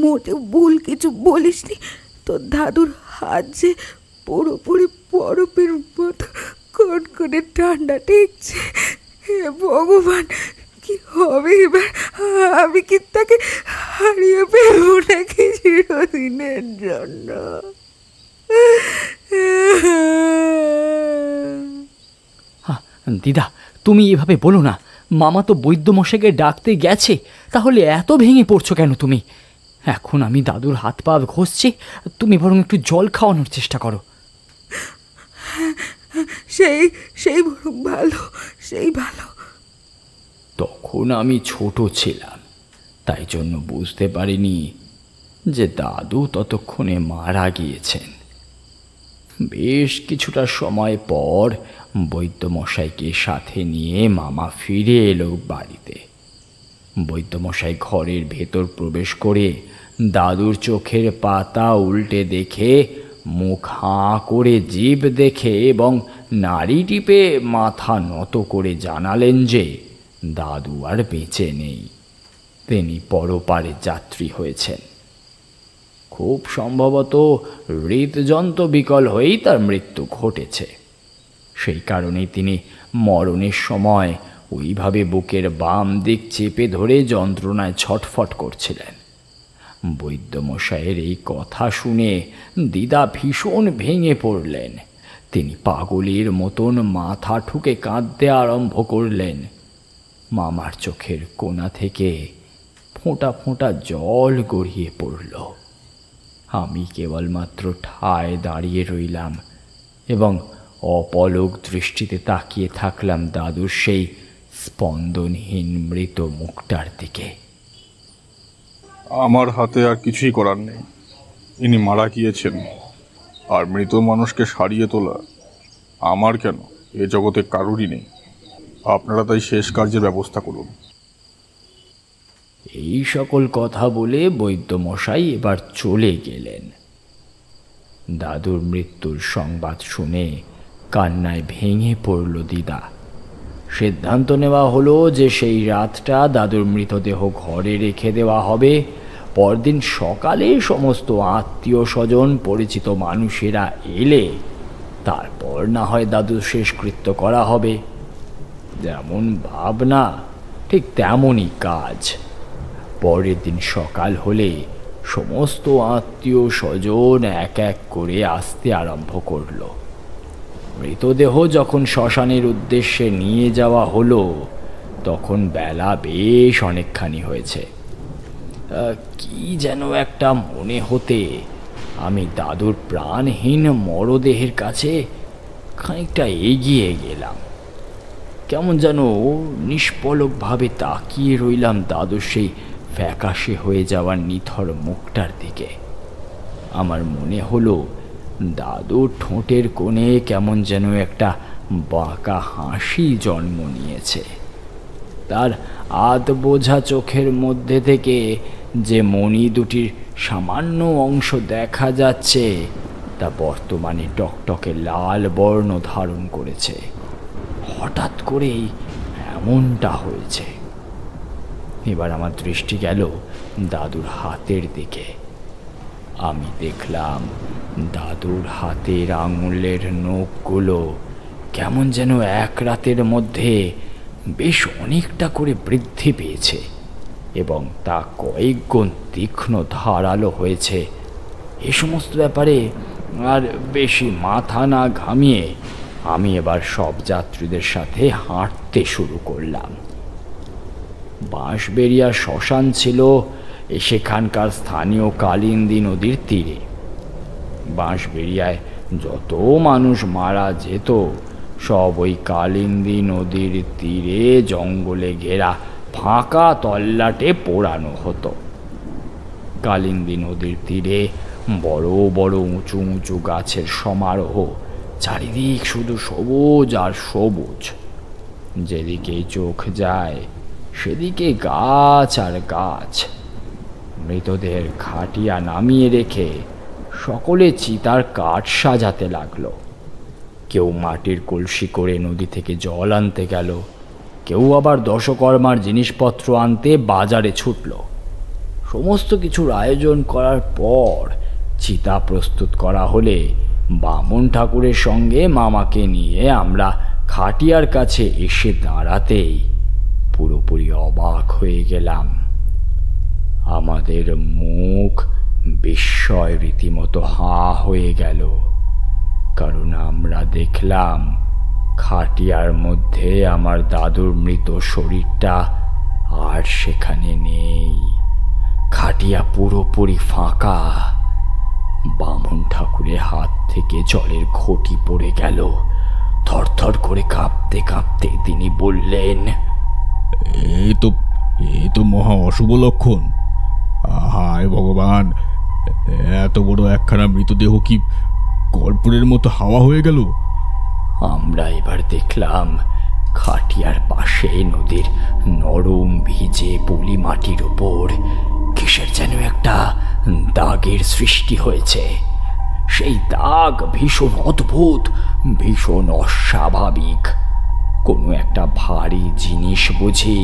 মোটেও ভুল কিছু বলিসনি। তোর দাদুর হাত যে পুরোপুরি বরফের মতো কনকনে ঠান্ডা ঠেকছে। হে ভগবান, কি হবে এবার? আমি কি তাকে হারিয়ে ফেলবো নাকি চিরদিনের জন্য? দিদা, তুমি এভাবে বলো না। মামা তো বৈদ্যমশাইকে ডাকতে গেছে, তাহলে এত ভেঙে পড়ছো কেন তুমি? এখন আমি দাদুর হাত পা ঘষছি, তুমি বরং একটু জল খাওয়ানোর চেষ্টা করো। সেই সেই বরং ভালো, সেই ভালো। তখন আমি ছোট ছিলাম, তাই জন্য বুঝতে পারিনি যে দাদু ততক্ষণে মারা গিয়েছেন। বেশ কিছুটা সময় পর বৈদ্যমশাইকে সাথে নিয়ে মামা ফিরে এলো বাড়িতে। বৈদ্যমশাই ঘরের ভেতর প্রবেশ করে দাদুর চোখের পাতা উল্টে দেখে, মুখ হাঁ করে জিভ দেখে এবং নাড়ি টিপে মাথা নত করে জানালেন যে দাদু আর বেঁচে নেই, তিনি পরপারে যাত্রী হয়েছেন। খুব সম্ভবত হৃদযন্ত্র বিকল হয়েই তার মৃত্যু ঘটেছে। সেই কারণেই তিনি মরণের সময় ওইভাবে বুকের বাম দিক চেপে ধরে যন্ত্রণায় ছটফট করছিলেন। বৈদ্যমশাইয়ের এই কথা শুনে দিদা ভীষণ ভেঙে পড়লেন। তিনি পাগলের মতন মাথা ঠুকে কাঁদতে আরম্ভ করলেন। মামার চোখের কোণা থেকে ফোঁটা ফোঁটা জল গড়িয়ে পড়ল। আমি কেবলমাত্র ঠায় দাঁড়িয়ে রইলাম এবং অপলক দৃষ্টিতে তাকিয়ে থাকলাম দাদুর সেই স্পন্দনহীন মৃত মুখটার দিকে। আমার হাতে আর কিছুই করার নেই। ইনি মারা গিয়েছেন, আর মৃত মানুষকে সারিয়ে তোলা আমার কেন, এ জগতে কারুরই নেই। আপনারা তাই শেষ কার্যের ব্যবস্থা করুন। এই সকল কথা বলে বৈদ্যমশাই এবার চলে গেলেন। দাদুর মৃত্যুর সংবাদ শুনে কান্নায় ভেঙে পড়ল দিদা। সিদ্ধান্ত নেওয়া হলো যে সেই রাতটা দাদুর মৃতদেহ ঘরে রেখে দেওয়া হবে। পরদিন সকালে সমস্ত আত্মীয় স্বজন পরিচিত মানুষেরা এলে তারপর না হয় দাদুর শেষকৃত্য করা হবে। যেমন ভাবনা ঠিক তেমনই কাজ। পরের দিন সকাল হলে সমস্ত আত্মীয় স্বজন এক এক করে আসতে আরম্ভ করল। মৃতদেহ যখন শ্মশানের উদ্দেশ্যে নিয়ে যাওয়া হলো তখন বেলা বেশ অনেকখানি হয়েছে। কি যেন একটা মনে হতে আমি দাদুর প্রাণহীন মরদেহের কাছে খানিকটা এগিয়ে গেলাম। কেমন যেন নিষ্পলকভাবে তাকিয়ে রইলাম দাদুর সেই ফ্যাকাশে হয়ে যাওয়ার নিথর মুখটার দিকে। আমার মনে হলো দাদুর ঠোঁটের কোণে কেমন যেন একটা বাঁকা হাসি জন্ম নিয়েছে। তার আধ বোঝা চোখের মধ্যে থেকে যে মণি দুটির সামান্য অংশ দেখা যাচ্ছে তা বর্তমানে টকটকে লাল বর্ণ ধারণ করেছে। হঠাৎ করেই এমনটা হয়েছে। এবার আমার দৃষ্টি গেল দাদুর হাতের দিকে। আমি দেখলাম দাদুর হাতের আঙুলের নখগুলো কেমন যেন এক রাতের মধ্যে বেশ অনেকটা করে বৃদ্ধি পেয়েছে এবং তা কয়েক গুণ তীক্ষ্ণ ধারালো হয়েছে। এ সমস্ত ব্যাপারে আর বেশি মাথা না ঘামিয়ে আমি এবার সব যাত্রীদের সাথে হাঁটতে শুরু করলাম। বাঁশবেড়িয়া শ্মশান ছিল সেখানকার স্থানীয় কালিন্দী নদীর তীরে। বাঁশবেড়িয়ায় যত মানুষ মারা যেত সব ওই কালিন্দী নদীর তীরে জঙ্গলে ঘেরা ফাঁকা তল্লাটে পোড়ানো হতো। কালিন্দী নদীর তীরে বড় বড় উঁচু উঁচু গাছের সমারোহ, চারিদিক শুধু সবুজ আর সবুজ। যেদিকেই চোখ যায় সেদিকে গাছ আর গাছ। মৃতদেহের খাটিয়া নামিয়ে রেখে সকলে চিতার কাঠ সাজাতে লাগলো। কেউ মাটির কলসি করে নদী থেকে জল আনতে গেল, কেউ আবার দশকর্মার জিনিসপত্র আনতে বাজারে ছুটল। সমস্ত কিছুর আয়োজন করার পর চিতা প্রস্তুত করা হলে বামুন ঠাকুরের সঙ্গে মামাকে নিয়ে আমরা খাটিয়ার কাছে এসে দাঁড়াতেই পুরোপুরি অবাক হয়ে গেলাম। আমাদের মুখ বিস্ময় রীতিমতো হাঁ হয়ে গেল, কারণ আমরা দেখলাম খাটিয়ার মধ্যে আমার দাদুর মৃত শরীরটা আর সেখানে নেই। খাটিয়া পুরোপুরি ফাঁকা। বামুন ঠাকুরের হাত থেকে জলের ঘটি পড়ে গেল। থরথর করে কাঁপতে কাঁপতে তিনি বললেন, এ তো মহা অশুভ লক্ষণ। হায় ভগবান, এত বড় একখানা মৃতদেহ কি কর্পূরের মতো হাওয়া হয়ে গেল? আমরা এবার দেখলাম খাটিয়ার পাশে নদীর নরম ভিজে পলি মাটির ওপর কিসের যেন একটা দাগের সৃষ্টি হয়েছে। সেই দাগ ভীষণ অদ্ভুত, ভীষণ অস্বাভাবিক। কোনো একটা ভারী জিনিস বুঝি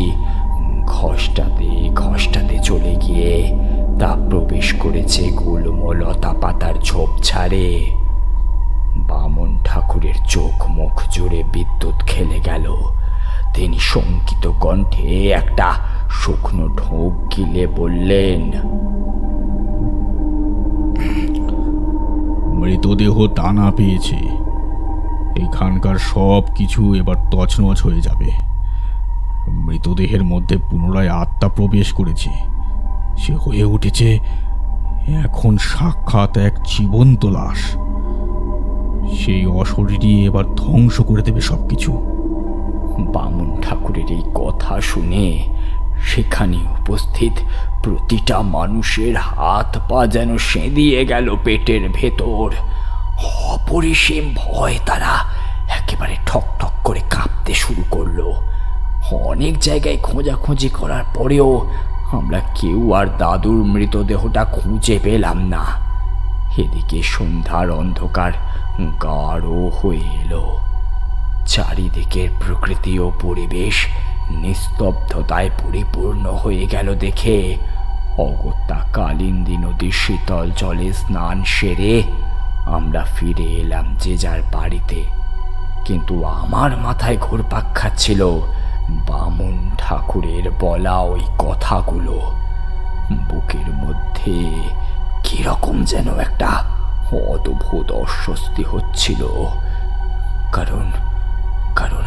ঘষ্টাতে ঘষ্টাতে চলে গিয়ে তা প্রবেশ করেছে গুল্ম লতা পাতার ঝোপঝাড়ে। বামুন ঠাকুরের চোখ মুখ জুড়ে বিদ্যুৎ খেলে গেল। তিনি শঙ্কিত কণ্ঠে একটা শুকনো ঢোক গিলে বললেন, মৃতদেহ টানা পেয়েছে। এখানকার সব কিছু এবার তছনছ হয়ে যাবে। মৃতদেহের মধ্যে পুনরায় আত্মা প্রবেশ করেছে। সে হয়ে উঠেছে এখন সাক্ষাৎ এক জীবন্ত লাশ। সেই অশরীরই এবার ধ্বংস করে দেবে সবকিছু। বামুন ঠাকুরের এই কথা শুনে সেখানে উপস্থিত প্রতিটা মানুষের হাত পা যেন সেঁধিয়ে গেল পেটের ভেতর। অপরিসীম ভয় তারা একেবারে ঠক ঠক করে কাঁপতে শুরু করলো। অনেক জায়গায় খোঁজাখুঁজি করার পরেও আমরা কেউ আর দাদুর মৃতদেহটা খুঁজে পেলাম না। এদিকে সন্ধ্যার অন্ধকার গাঢ় হয়ে এলো। চারিদিকের প্রকৃতি ও পরিবেশ নিস্তব্ধতায় পরিপূর্ণ হয়ে গেল দেখে অগত্যা কালিন্দী নদীর শীতল জলে স্নান সেরে আমরা ফিরে এলাম যে যার বাড়িতে। কিন্তু আমার মাথায় ঘুরপাক খাচ্ছিল বামুন ঠাকুরের বলা ওই কথাগুলো। বুকের মধ্যে কিরকম যেন একটা অদ্ভুত অস্বস্তি হচ্ছিল, কারণ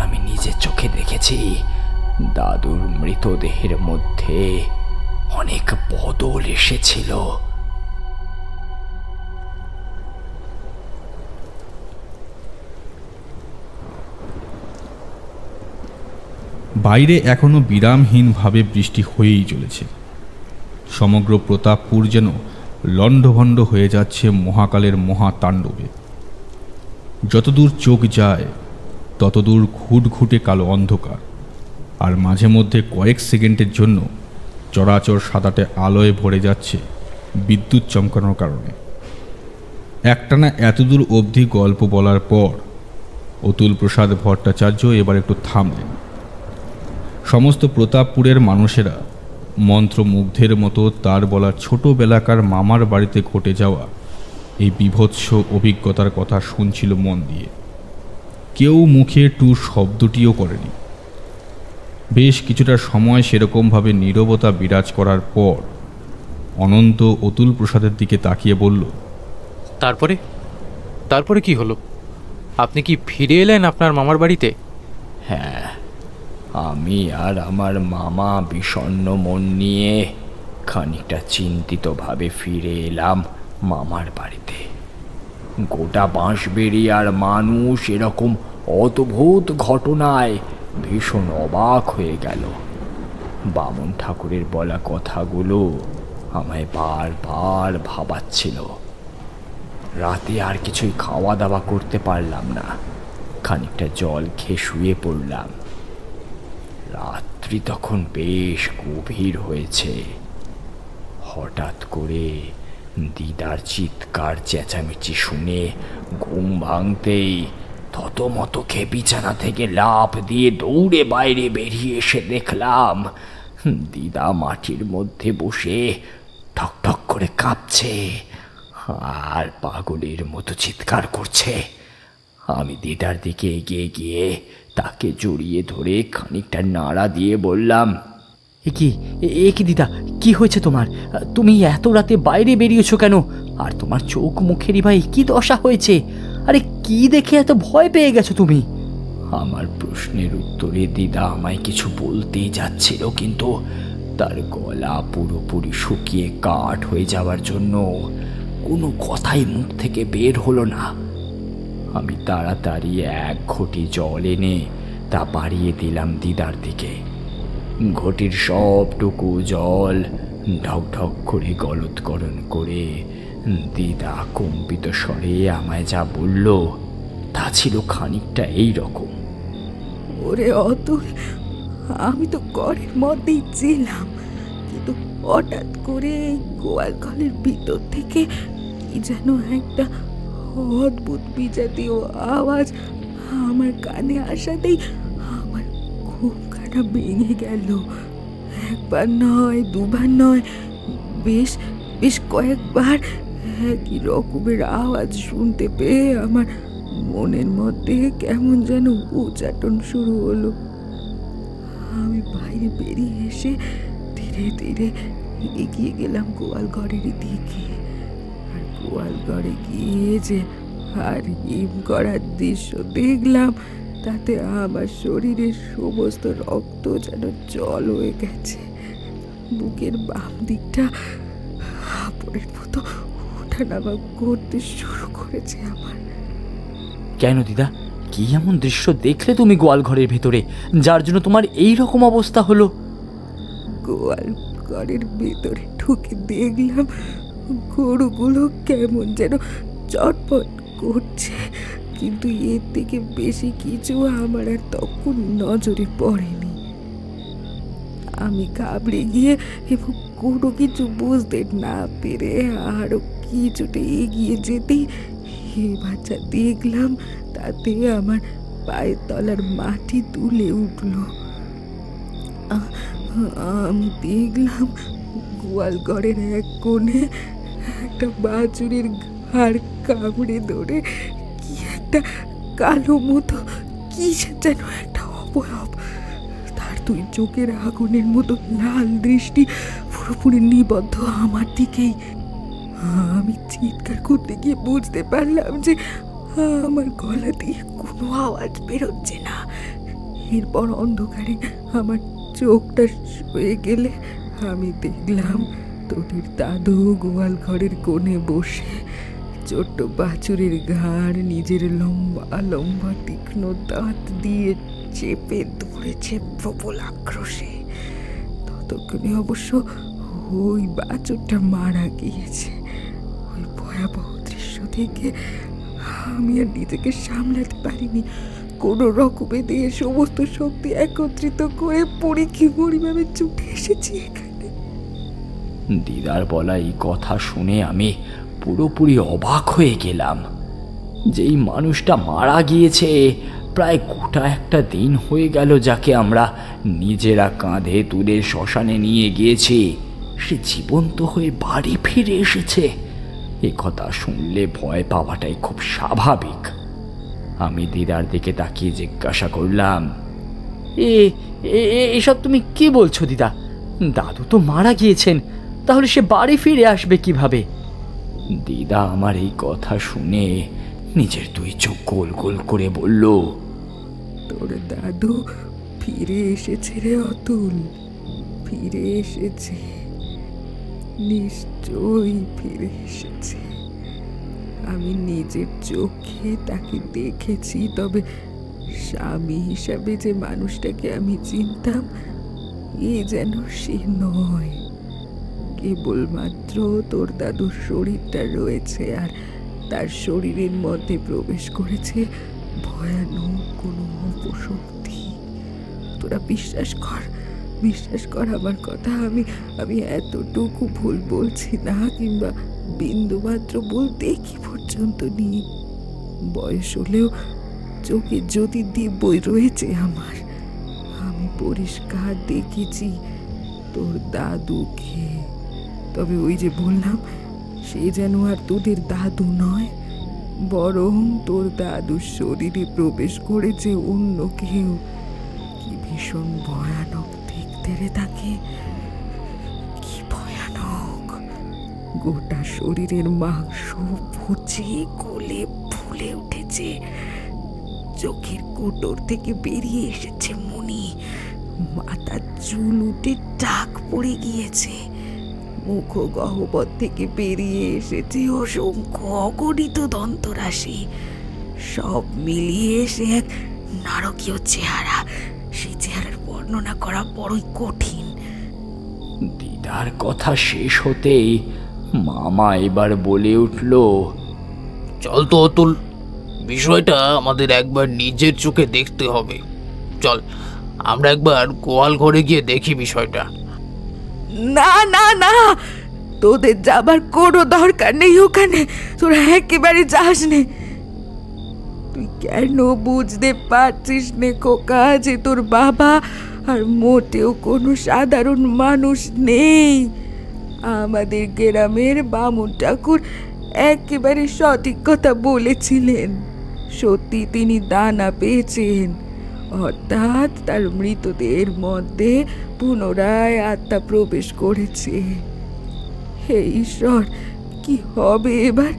আমি নিজের চোখে দেখেছি দাদুর মৃতদেহের মধ্যে অনেক বদল এসেছিল। বাইরে এখনো বিরামহীনভাবে বৃষ্টি হয়েই চলেছে। সমগ্র প্রতাপপুর যেন লণ্ডভণ্ড হয়ে যাচ্ছে মহাকালের মহাতাণ্ডবে। যতদূর চোখ যায় ততদূর ঘুটঘুটে কালো অন্ধকার, আর মাঝে মধ্যে কয়েক সেকেন্ডের জন্য চরাচর সাদাটে আলোয় ভরে যাচ্ছে বিদ্যুৎ চমকানোর কারণে। একটানা এতদূর অবধি গল্প বলার পর অতুল প্রসাদ ভট্টাচার্য এবার একটু থামলেন। সমস্ত প্রতাপপুরের মানুষেরা মন্ত্রমুগ্ধের মতো তার বলা ছোটবেলাকার মামার বাড়িতে ঘটে যাওয়া এই বীভৎস অভিজ্ঞতার কথা শুনছিল মন দিয়ে। কেউ মুখে টু শব্দটিও করেনি। বেশ কিছুটা সময় সেরকমভাবে নীরবতা বিরাজ করার পর অনন্ত অতুল প্রসাদের দিকে তাকিয়ে বলল, তারপরে কি হলো? আপনি কি ফিরে এলেন আপনার মামার বাড়িতে? হ্যাঁ, আমি আর আমার মামা বিষণ্ণ মন নিয়ে খানিকটা চিন্তিতভাবে ফিরে এলাম মামার বাড়িতে। গোটা বাঁশবেড়িয়ার মানুষ এরকম অদ্ভুত ঘটনায় ভীষণ অবাক হয়ে গেল। বামুন ঠাকুরের বলা কথাগুলো আমায় বারবার ভাবাচ্ছিল। রাতে আর কিছুই খাওয়া দাওয়া করতে পারলাম না। খানিকটা জল খেয়ে শুয়ে পড়লাম। রাত্রি তখন বেশ গভীর হয়েছে। হঠাৎ করে দিদার চিৎকার চেঁচামেচি শুনে ঘুম ভাঙতেই থতমত খেয়ে বিছানা থেকে লাফ দিয়ে দৌড়ে বাইরে বেরিয়ে এসে দেখলাম দিদা মাটির মধ্যে বসে ঠক ঠক করে কাঁপছে আর পাগলের মতো চিৎকার করছে। আমি দিদার দিকে এগিয়ে গিয়ে তাকে জড়িয়ে ধরে খানিকটা নাড়া দিয়ে বললাম, এ কি দিদা, কি হয়েছে তোমার? তুমি এত রাতে বাইরে বেরিয়েছো কেন? আর তোমার চোখ মুখেরই ভাই কি দশা হয়েছে? আরে কি দেখে এত ভয় পেয়ে গেছো তুমি? আমার প্রশ্নের উত্তরে দিদা আমায় কিছু বলতেই যাচ্ছিল, কিন্তু তার গলা পুরোপুরি শুকিয়ে কাঠ হয়ে যাওয়ার জন্য কোনো কথাই মুখ থেকে বের হলো না। আমি তাড়াতাড়ি এক ঘটি জল এনে তা বাড়িয়ে দিলাম দিদার দিকে। ঘটির সবটুকু জল ঢক ঢক করে গলৎকরণ করে দিদা কম্পিত স্বরে আমায় যা বলল তা ছিল খানিকটা এই রকম। ওরে অতুল, আমি তো ঘরের মধ্যেই ছিলাম, কিন্তু হঠাৎ করে গোয়াল ঘরের ভিতর থেকে কি যেন একটা অদ্ভুত বিজাতীয় আওয়াজ আমার কানে আসাতেই আমার ঘুমখানা ভেঙে গেল। একবার নয়, দুবার নয়, বেশ বেশ কয়েকবার একই রকমের আওয়াজ শুনতে পেয়ে আমার মনের মধ্যে কেমন যেন উচাটন শুরু হলো। আমি বাইরে বেরিয়ে এসে ধীরে ধীরে এগিয়ে গেলাম গোয়াল ঘরের দিকে। আর গোয়াল ঘরে গিয়ে যে আর হিম করার দৃশ্য দেখলাম, তাতে আমার শরীরের সমস্ত রক্ত যেন জল হয়ে গেছে। বুকের বাম দিকটা হাঁপড়ের মতো ওঠানামা করতে শুরু করেছে আমার। কেন দিদা, কি এমন দৃশ্য দেখলে তুমি গোয়াল ঘরের ভেতরে, যার জন্য তোমার এই রকম অবস্থা হলো? গোয়াল ঘরের ভেতরে ঢুকে দেখলাম গরুগুলো কেমন যেন চটপট করছে, কিন্তু এর থেকে বেশি কিছু আমার আর তখন নজরে পড়েনি। আমি ঘাবড়ে গিয়ে এবং কোনো কিছু বুঝতে না পেরে আরো কিছুটা এগিয়ে যেতেই এবার যা দেখলাম তাতে আমার পায়ের তলার মাটি তুলে উঠল। আমি দেখলাম গোয়াল ঘরের এক কোণে একটা বাছুরের ঘাড় কামড়ে ধরে কি একটা কালো মতো কিসের যেন একটা অবয়ব, তার দুই চোখের আগুনের মতো লাল দৃষ্টি পুরোপুরি নিবদ্ধ আমার দিকেই। আমি চিৎকার করতে গিয়ে বুঝতে পারলাম যে আমার গলা দিয়ে কোনো আওয়াজ বেরোচ্ছে না। এরপর অন্ধকারে আমার চোখটা শুয়ে গেলে আমি দেখলাম তোদের দাদু গোয়াল ঘরের কোণে বসে ছোট্ট বাছুরের ঘাড় নিজের লম্বা লম্বা তীক্ষ্ণ দাঁত দিয়ে চেপে ধরেছে প্রবল আক্রোশে। ততক্ষণে অবশ্য ওই বাছুরটা মারা গিয়েছে। ওই ভয়াবহ দৃশ্য থেকে আমি আর নিজেকে সামলাতে পারিনি। কোনো রকমে দিয়ে সমস্ত শক্তি একত্রিত করে পরীক্ষি পরিমাণে ছুটে এসেছি এখানে। দিদার বলা এই কথা শুনে আমি পুরোপুরি অবাক হয়ে গেলাম। যেই মানুষটা মারা গিয়েছে, প্রায় গোটা একটা দিন হয়ে গেল যাকে আমরা নিজেরা কাঁধে তুলে শ্মশানে নিয়ে গিয়েছি, সে জীবন্ত হয়ে বাড়ি ফিরে এসেছে। এ কথা শুনলে ভয় পাওয়াটাই খুব স্বাভাবিক। আমি দিদার দিকে তাকিয়ে জিজ্ঞাসা করলাম, এসব তুমি কি বলছো দিদা? দাদু তো মারা গিয়েছেন, তাহলে সে বাড়ি ফিরে আসবে কিভাবে? দিদা আমার এই কথা শুনে নিজের দুই চোখ গোল গোল করে বলল, তোর দাদু ফিরে এসেছে রে অতুল, ফিরে এসেছে, নিশ্চয়ই ফিরে এসেছে। আমি নিজের চোখে তাকে দেখেছি, তবে স্বামী হিসাবে যে মানুষটাকে আমি চিনতাম এ যেন সে নয়। কেবলমাত্র তোর দাদুর শরীরটা রয়েছে, আর তার শরীরের মধ্যে প্রবেশ করেছে ভয়ানক কোনো অপশক্তি। তোরা বিশ্বাস কর আমার কথা। আমি এতটুকু ভুল বলছি না, কিংবা বিন্দুমাত্র বলতে কি পর্যন্ত নেই। বয়স হলেও চোখে জ্যোতি দিব্যই রয়েছে আমার। আমি পরিষ্কার দেখেছি তোর দাদুকে। তবে ওই যে বললাম, সে যেন আর তোদের দাদু নয়, বরং তোর দাদুর শরীরে প্রবেশ করেছে অন্য কেউ। কি ভীষণ ভয়ানক দেখতে রে তাকে, কি ভয়ানক! গোটা শরীরের মাংস পচে গলে ফুলে উঠেছে, চোখের কোটর থেকে বেরিয়ে এসেছে মণি, মাথার চুল উঠে টাক পড়ে গিয়েছে, মুখ গহ্বর থেকে বেরিয়ে এসেছে অসংখ্য অগণিত দন্তরাশি। সব মিলিয়ে সে এক নারকীয় চেহারা। সেই চেহারার বর্ণনা করা বড়ই কঠিন। দিদার কথা শেষ হতেই মামা এবার বলে উঠল, চল তো অতুল, বিষয়টা আমাদের একবার নিজের চোখে দেখতে হবে। চল আমরা একবার গোয়াল ঘরে গিয়ে দেখি বিষয়টা। না না না, তোদের যাবার কোনো দরকার নেই ওখানে, তোরা একেবারে যাস নে। তুই কেন বুঝতে পারছিস নে খোকা যে তোর বাবা আর মোটেও কোনো সাধারণ মানুষ নেই? আমাদের গ্রামের বামুন ঠাকুর একেবারে সঠিক কথা বলেছিলেন। সত্যি তিনি দানা পেয়েছেন, অর্থাৎ তার মৃতদেহের মধ্যে পুনরায় আত্মা প্রবেশ করেছে। হে ঈশ্বর, কি হবে এবার?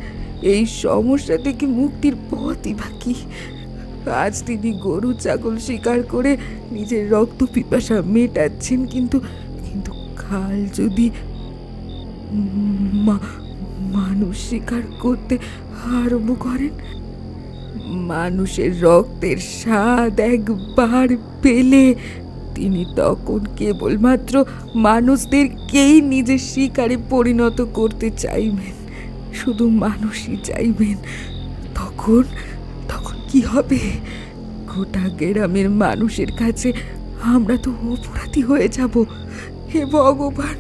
এই সমস্যা থেকে মুক্তির পথই বাকি। আজ তিনি গরু ছাগল শিকার করে নিজের রক্ত পিপাসা মেটাচ্ছেন, কিন্তু কাল যদি মানুষ শিকার করতে আরম্ভ করেন, মানুষের রক্তের স্বাদ একবার পেলে তিনি তখন কেবলমাত্র মানুষদেরকেই নিজের শিকারে পরিণত করতে চাইবেন, শুধু মানুষই চাইবেন। তখন কি হবে? গোটা গ্রামের মানুষের কাছে আমরা তো অপরাধী হয়ে যাব। হে ভগবান,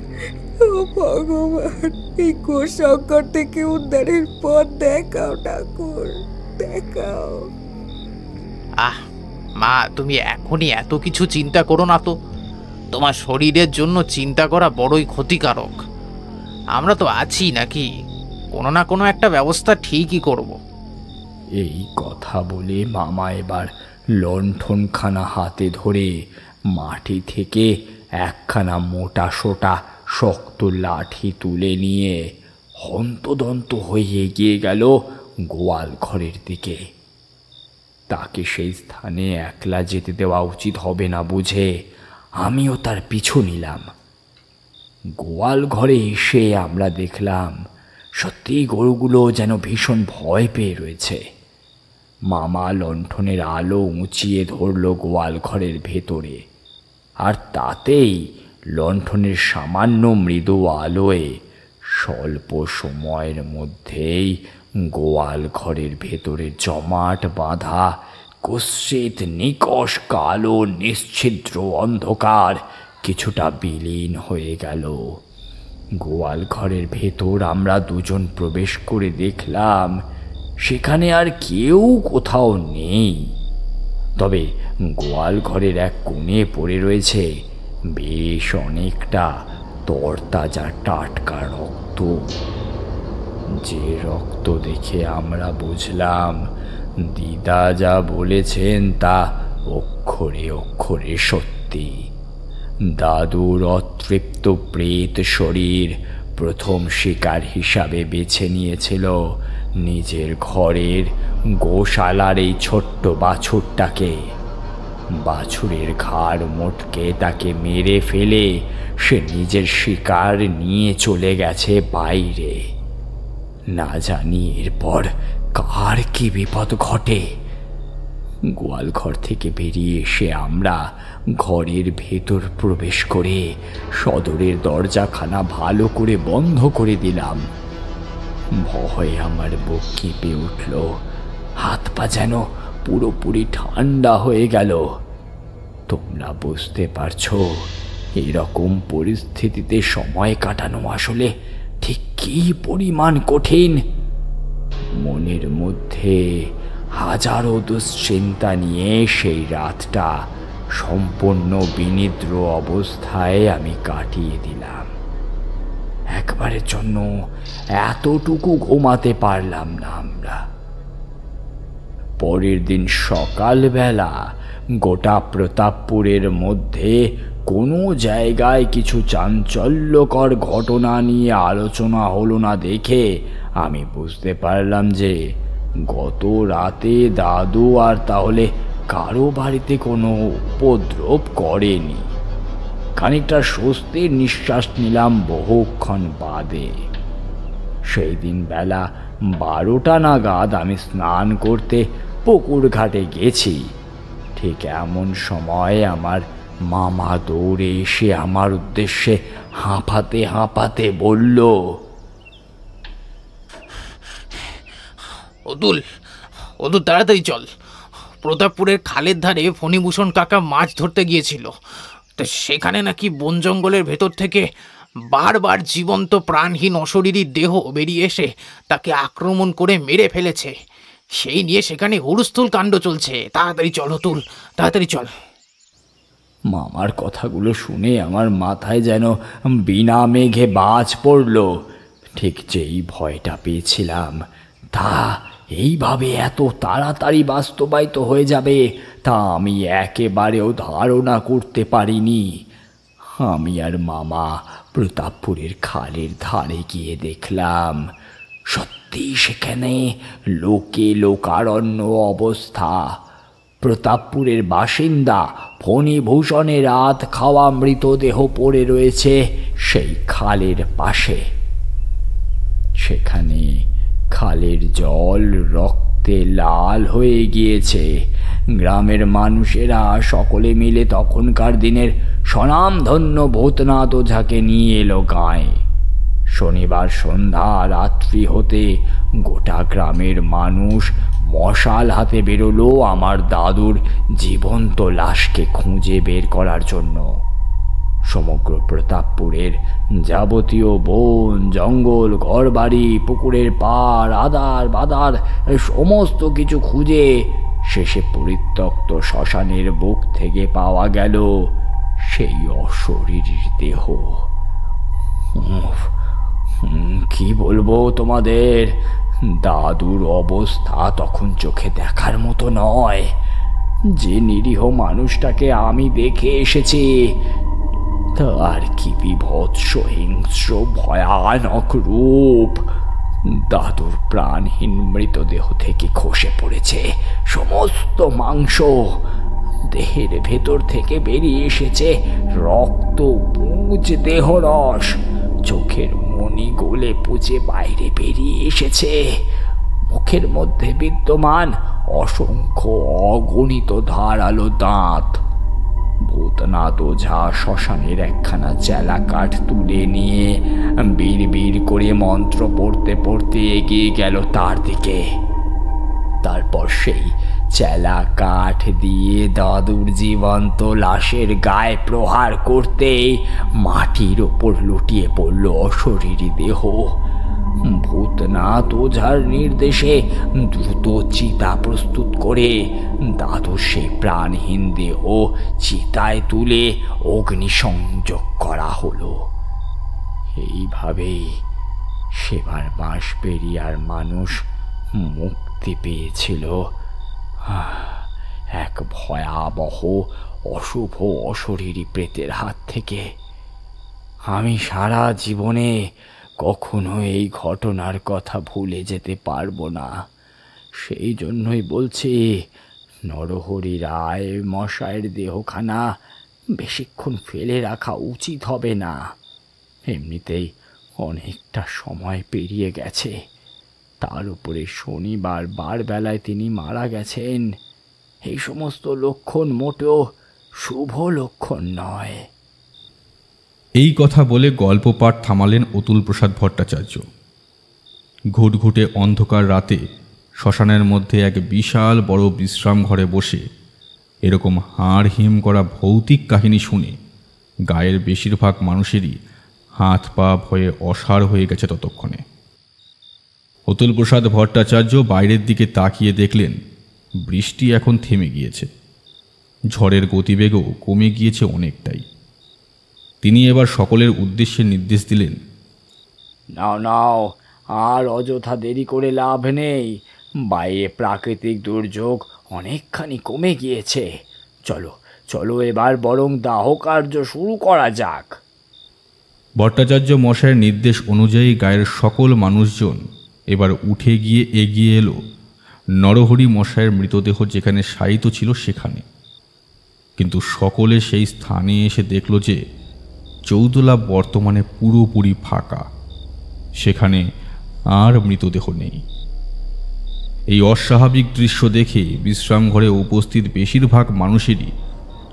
ও ভগবান, এই কুসংস্কার থেকে উদ্ধারের পথ দেখাও ঠাকুর, দেখাও। মা, তুমি এখনই এত কিছু চিন্তা করো না তো। তোমার শরীরের জন্য চিন্তা করা বড়ই ক্ষতিকারক। আমরা তো আছি নাকি, কোনো না কোনো একটা ব্যবস্থা ঠিকই করব। এই কথা বলে মামা এবার লণ্ঠনখানা হাতে ধরে মাটি থেকে একখানা মোটা সোটা শক্ত লাঠি তুলে নিয়ে হন্তদন্ত হয়ে এগিয়ে গেল গোয়াল ঘরের দিকে। তাকে সেই স্থানে একলা যেতে দেওয়া উচিত হবে না বুঝে আমিও তার পিছু নিলাম। গোয়াল ঘরে এসে আমরা দেখলাম সত্যিই গরুগুলো যেন ভীষণ ভয় পেয়ে রয়েছে। মামা লণ্ঠনের আলো উঁচিয়ে ধরল গোয়াল ঘরের ভেতরে, আর তাতেই লণ্ঠনের সামান্য মৃদু আলোয় স্বল্প সময়ের মধ্যেই গোয়াল ঘরের ভেতরে জমাট বাঁধা কুৎসিত নিকষ কালো নিশ্ছিদ্র অন্ধকার কিছুটা বিলীন হয়ে গেল। গোয়াল ঘরের ভেতর আমরা দুজন প্রবেশ করে দেখলাম সেখানে আর কেউ কোথাও নেই। তবে গোয়াল ঘরের এক কোণে পড়ে রয়েছে বেশ অনেকটা তরতাজা টাটকা রক্ত। যে রক্ত দেখে আমরা বুঝলাম দিদা যা বলেছেন তা অক্ষরে অক্ষরে সত্যি। দাদুর অতৃপ্ত প্রেত শরীর প্রথম শিকার হিসাবে বেছে নিয়েছিল নিজের ঘরের গোশালার এই ছোট্ট বাছুরটাকে। বাছুরের ঘাড় মোটকে তাকে মেরে ফেলে সে নিজের শিকার নিয়ে চলে গেছে বাইরে। না জানি এরপর কার কি বিপদ ঘটে। গোয়াল ঘর থেকে বেরিয়ে এসে আমরা ঘরের ভেতর প্রবেশ করে সদরের দরজাখানা ভালো করে বন্ধ করে দিলাম। ভয়ে আমার বুক কেঁপে উঠল, হাত পা যেন পুরোপুরি ঠান্ডা হয়ে গেল। তোমরা বুঝতে পারছো এরকম পরিস্থিতিতে সময় কাটানো আসলে ঠিক কী পরিমাণ কঠিন। মনের মধ্যে হাজারো দুশ্চিন্তা নিয়ে সেই রাতটা সম্পূর্ণ বিনিদ্র অবস্থায় আমি কাটিয়ে দিলাম। একবারের জন্য এতটুকু ঘুমাতে পারলাম না আমরা। পরের দিন সকালবেলা গোটা প্রতাপপুরের মধ্যে কোনো জায়গায় কিছু চাঞ্চল্যকর ঘটনা নিয়ে আলোচনা হলো না দেখে আমি বুঝতে পারলাম যে গত রাতে দাদু আর তাহলে কারো বাড়িতে কোনো উপদ্রব করেনি। খানিকটা স্বস্তির নিঃশ্বাস নিলাম বহুক্ষণ বাদে। সেই দিন বেলা 12টা নাগাদ আমি স্নান করতে পুকুর ঘাটে গেছি। ঠিক এমন সময় আমার মামা দৌড়ে এসে আমার উদ্দেশ্যে হাঁপাতে হাঁপাতে বলল, অতুল, তাড়াতাড়ি চল। প্রতাপপুরের খালের ধারে ফণিভূষণ কাকা মাছ ধরতে গিয়েছিল, তো সেখানে নাকি বন জঙ্গলের ভেতর থেকে বারবার জীবন্ত প্রাণহীন অশরীরী দেহ বেরিয়ে এসে তাকে আক্রমণ করে মেরে ফেলেছে। সেই নিয়ে সেখানে হুলস্থুল কাণ্ড চলছে। তাড়াতাড়ি চল অতুল, তাড়াতাড়ি চল। মামার কথাগুলো শুনে আমার মাথায় যেন বিনা মেঘে বাজ পড়ল। ঠিক যেই ভয়টা পেয়েছিলাম তা এইভাবে এত তাড়াতাড়ি বাস্তবায়িত হয়ে যাবে তা আমি একেবারেও ধারণা করতে পারিনি। আমি আর মামা প্রতাপপুরের খালের ধারে গিয়ে দেখলাম সত্যি সেখানে লোকে লোকারণ্য অবস্থা। প্রতাপপুরের বাসিন্দা ফণিভূষণের রাত খাওয়া মৃতদেহ পড়ে রয়েছে সেই খালের পাশে। সেখানে খালের জল রক্তে লাল হয়ে গিয়েছে। গ্রামের মানুষেরা সকলে মিলে তখনকার দিনের স্বনামধন্য ভূতনাথ ওঝাকে নিয়ে এলো গাঁয়ে। শনিবার সন্ধ্যা রাত্রি হতে গোটা গ্রামের মানুষ মশাল হাতে বেরোলো আমার দাদুর জীবন্ত লাশকে খুঁজে বের করার জন্য। সমগ্র প্রতাপপুরের যাবতীয় বন জঙ্গল ঘরবাড়ি পুকুরের পাড় আদার বাদার সমস্ত কিছু খুঁজে শেষে পরিত্যক্ত শ্মশানের বুক থেকে পাওয়া গেল সেই অশরীরীর দেহ। কি বলবো তোমাদের, দাদুর অবস্থা তখন চোখে দেখার মতো নয়। যে নিরীহ মানুষটাকে আমি দেখে এসেছি তার কি বিভৎস হিংস্র ভয়ানক রূপ। দাদুর প্রাণহীন মৃতদেহ থেকে খসে পড়েছে সমস্ত মাংস। দেহের ভেতর থেকে বেরিয়ে এসেছে রক্ত পুঁজ দেহরস। চোখের মনি গলে পুঁজে বাইরে বেরিয়ে এসেছে। মুখের মধ্যে বিদ্যমান অসংখ্য অগণিত ধারালো দাঁত। ভূতনাথ ওঝা শ্মশানের একখানা চেলা কাঠ তুলে নিয়ে বিড় করে মন্ত্র পড়তে পড়তে এগিয়ে গেল তার দিকে। তারপর সেই চেলা কাঠ দিয়ে দাদুর জীবন্ত লাশের গায়ে প্রহার করতেই মাটির ওপর লুটিয়ে পড়ল অশরীরী দেহ। ভূতনাথ ওঝার নির্দেশে দ্রুত চিতা প্রস্তুত করে দাদুর সেই প্রাণহীন দেহ চিতায় তুলে অগ্নিসংযোগ করা হলো। এইভাবেই সেবার বাঁশবেড়িয়ার মানুষ মুক্তি পেয়েছিল এক ভয়াবহ অশুভ অশরীরী প্রেতের হাত থেকে। আমি সারা জীবনে কখনো এই ঘটনার কথা ভুলে যেতে পারবো না। সেই জন্যই বলছি, নরহরি রায় মশাইয়ের দেহখানা বেশিক্ষণ ফেলে রাখা উচিত হবে না। এমনিতেই অনেকটা সময় পেরিয়ে গেছে। তার উপরে শনিবার বারবেলায় তিনি মারা গেছেন। এই সমস্ত লক্ষণ মোটেও শুভ লক্ষণ নয়। এই কথা বলে গল্প পাঠ থামালেন অতুল প্রসাদ ভট্টাচার্য। ঘুটঘুটে অন্ধকার রাতে শ্মশানের মধ্যে এক বিশাল বড় বিশ্রাম ঘরে বসে এরকম হাড় হিম করা ভৌতিক কাহিনী শুনে গায়ের বেশিরভাগ মানুষেরই হাত পা ভয়ে অসাড় হয়ে গেছে ততক্ষণে। অতুল প্রসাদ ভট্টাচার্য বাইরের দিকে তাকিয়ে দেখলেন বৃষ্টি এখন থেমে গিয়েছে, ঝড়ের গতিবেগও কমে গিয়েছে অনেকটাই। তিনি এবার সকলের উদ্দেশ্যে নির্দেশ দিলেন, নাও নাও, আর অযথা দেরি করে লাভ নেই। বাইরে প্রাকৃতিক দুর্যোগ অনেকখানি কমে গিয়েছে। চলো চলো, এবার বরং দাহ কার্য শুরু করা যাক। ভট্টাচার্য মশাইয়ের নির্দেশ অনুযায়ী গায়ের সকল মানুষজন এবার উঠে গিয়ে এগিয়ে এলো নরহরি মশাইয়ের মৃতদেহ যেখানে শায়িত ছিল সেখানে। কিন্তু সকলে সেই স্থানে এসে দেখল যে চৌদোলা বর্তমানে পুরোপুরি ফাঁকা, সেখানে আর মৃতদেহ নেই। এই অস্বাভাবিক দৃশ্য দেখে বিশ্রামঘরে উপস্থিত বেশিরভাগ মানুষেরই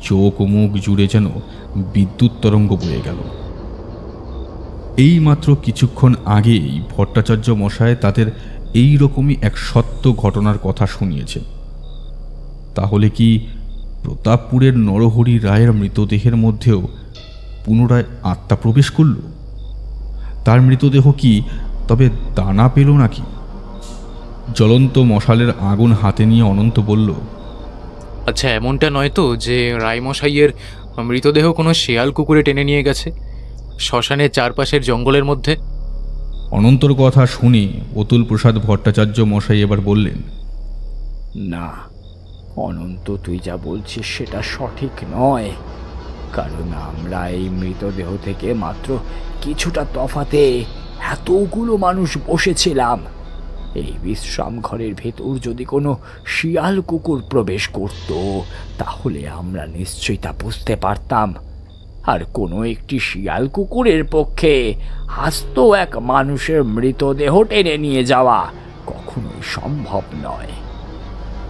চোখ ও মুখ জুড়ে যেন বিদ্যুৎ তরঙ্গ বয়ে গেল। এই মাত্র কিছুক্ষণ আগেই ভট্টাচার্য মশাই তাদের এই রকমই এক সত্য ঘটনার কথা শুনিয়েছেন। তাহলে কি প্রতাপপুরের নরহরি রায়ের মৃতদেহের মধ্যেও পুনরায় আত্মা প্রবেশ করল? তার মৃতদেহ কি তবে দানা পেল নাকি? জ্বলন্ত মশালের আগুন হাতে নিয়ে অনন্ত বলল, আচ্ছা, এমনটা নয় তো যে রায়মশাইয়ের মৃতদেহ কোনো শেয়াল কুকুরে টেনে নিয়ে গেছে শ্মশানের চারপাশের জঙ্গলের মধ্যে? অনন্তর কথা শুনে অতুল প্রসাদ ভট্টাচার্য মশাই এবার বললেন, না অনন্ত, তুই যা বলছিস সেটা সঠিক নয়। কারণ আমরা এই মৃতদেহ থেকে মাত্র কিছুটা তফাতে এতগুলো মানুষ বসেছিলাম। এই বিশ্রাম ঘরের ভেতর যদি কোনো শিয়াল কুকুর প্রবেশ করত তাহলে আমরা নিশ্চয়ই তা বুঝতে পারতাম। আর কোনো একটি শিয়াল কুকুরের পক্ষে আস্ত এক মানুষের মৃতদেহ টেনে নিয়ে যাওয়া কখনোই সম্ভব নয়।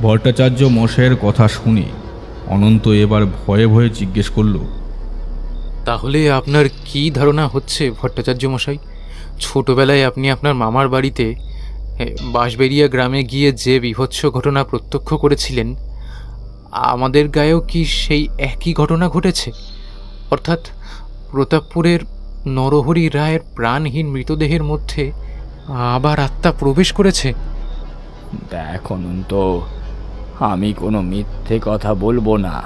ভট্টাচার্য মশাইয়ের কথা শুনে অনন্ত এবার ভয়ে ভয়ে জিজ্ঞেস করল, তাহলে আপনার কি ধারণা হচ্ছে ভট্টাচার্য মশাই? ছোটবেলায় আপনি আপনার মামার বাড়িতে বাঁশবেড়িয়া গ্রামে গিয়ে যে বীভৎস ঘটনা প্রত্যক্ষ করেছিলেন, আমাদের গায়েও কি সেই একই ঘটনা ঘটেছে? অর্থাৎ প্রতাপপুরের নরহরি রায়ের প্রাণহীন মৃতদেহের মধ্যে আবার আত্মা প্রবেশ করেছে? দেখ অনন্ত, আমি কোনো মিথ্যে কথা বলবো না।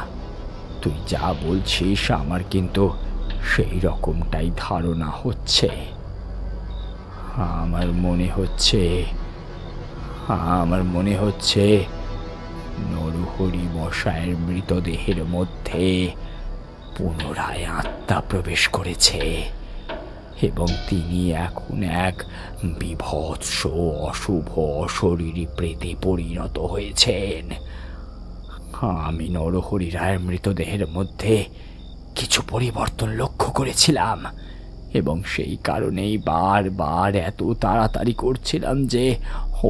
তুই যা বলছিস আমার কিন্তু সেই রকমটাই ধারণা হচ্ছে। আমার মনে হচ্ছে নরহরি মশায়ের মৃতদেহের মধ্যে পুনরায় আত্মা প্রবেশ করেছে এবং তিনি এখন এক বিভৎস অশুভ অশরীরী প্রেতে পরিণত হয়েছেন। আমি নরহরি রায়ের মৃতদেহের মধ্যে কিছু পরিবর্তন লক্ষ্য করেছিলাম এবং সেই কারণেই বারবার এত তাড়াতাড়ি করছিলাম যে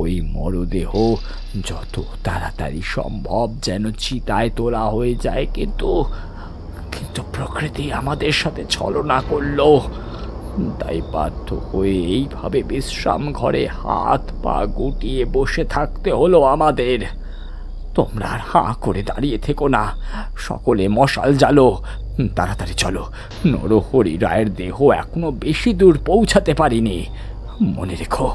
ওই মরদেহ যত তাড়াতাড়ি সম্ভব যেন চিতায় তোলা হয়ে যায়। কিন্তু প্রকৃতি আমাদের সাথে ছলনা করলো, তাই বাধ্য হয়ে এইভাবে বিশ্রাম ঘরে হাত পা গুটিয়ে বসে থাকতে হলো আমাদের। তোমরা আর হাঁ করে দাঁড়িয়ে থেকো না, সকলে মশাল জ্বালো, তাড়াতাড়ি চলো। নরহরি রায়ের দেহ এখনো বেশি দূর পৌঁছাতে পারিনি। মনে রেখো,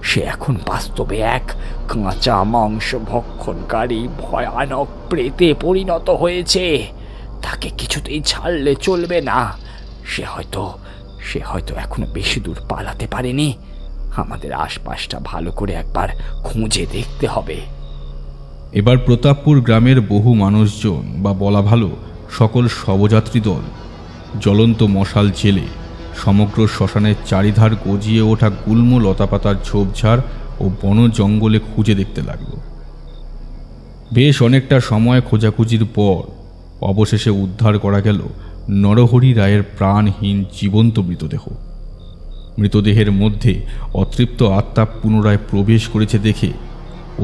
সে এখন বাস্তবে এক কাঁচা মাংস ভক্ষণকারী ভয়ানক প্রেতে পরিণত হয়েছে। তাকে কিছুতেই ছাড়লে চলবে না। সে হয়তো এখনো বেশি দূর পালাতে পারেনি। আমাদের আশপাশটা ভালো করে একবার খুঁজে দেখতে হবে। এবার প্রতাপপুর গ্রামের বহু মানুষজন বা বলা ভালো সকল শবযাত্রী দল জ্বলন্ত মশাল জেলে সমগ্র শ্মশানের চারিধার গজিয়ে ওঠা গুল্ম লতাপাতার ঝোপঝাড় ও বন জঙ্গলে খুঁজে দেখতে লাগল। বেশ অনেকটা সময় খোঁজাখুঁজির পর অবশেষে উদ্ধার করা গেল নরহরি রায়ের প্রাণহীন জীবন্ত মৃতদেহ। মৃতদেহের মধ্যে অতৃপ্ত আত্মা পুনরায় প্রবেশ করেছে দেখে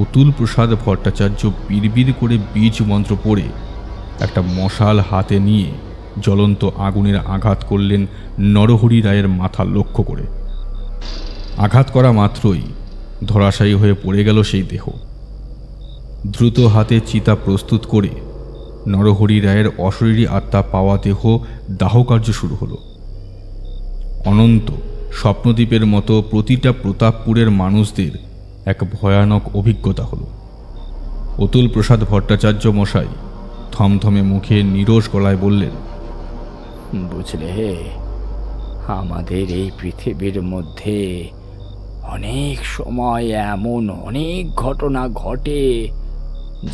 অতুল প্রসাদ ভট্টাচার্য বিড়বিড় করে বীজ মন্ত্র পড়ে একটা মশাল হাতে নিয়ে জ্বলন্ত আগুনের আঘাত করলেন নরহরি রায়ের মাথা লক্ষ্য করে। আঘাত করা মাত্রই ধরাশায়ী হয়ে পড়ে গেল সেই দেহ। দ্রুত হাতে চিতা প্রস্তুত করে নরহরি রায়ের অশরীরী আত্মা পাওয়া দেহ দাহকার্য শুরু হলো। অনন্ত স্বপ্নদ্বীপের মতো প্রতিটা প্রতাপপুরের মানুষদের এক ভয়ানক অভিজ্ঞতা হলো। অতুল প্রসাদ ভট্টাচার্য মশাই থমথমে মুখে নিরস গলায় বললেন, বুঝলে, আমাদের এই পৃথিবীর মধ্যে অনেক সময় এমন অনেক ঘটনা ঘটে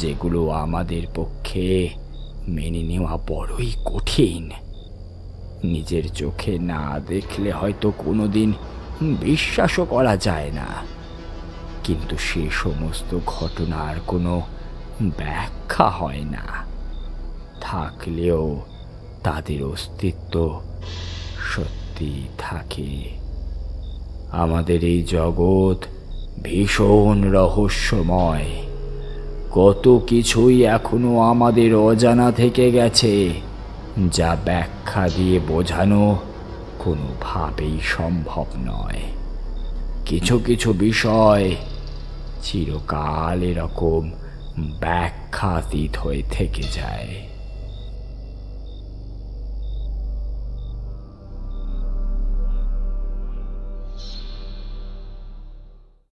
যেগুলো আমাদের পক্ষে মেনে নেওয়া বড়ই কঠিন। নিজের চোখে না দেখলে হয়তো কোনোদিন বিশ্বাসও করা যায় না, কিন্তু সে সমস্ত ঘটনার কোনো ব্যাখ্যা হয় না, থাকলেও তাদের অস্তিত্ব সত্যি থাকে। আমাদের এই জগৎ ভীষণ রহস্যময়, কত কিছুই এখনো আমাদের অজানা থেকে গেছে, যা ব্যাখ্যা দিয়ে বোঝানো কোনোভাবেই সম্ভব নয়। কিছু কিছু বিষয় চিরকাল এরকম ব্যাখ্যাতীত হয়ে থেকে যায়।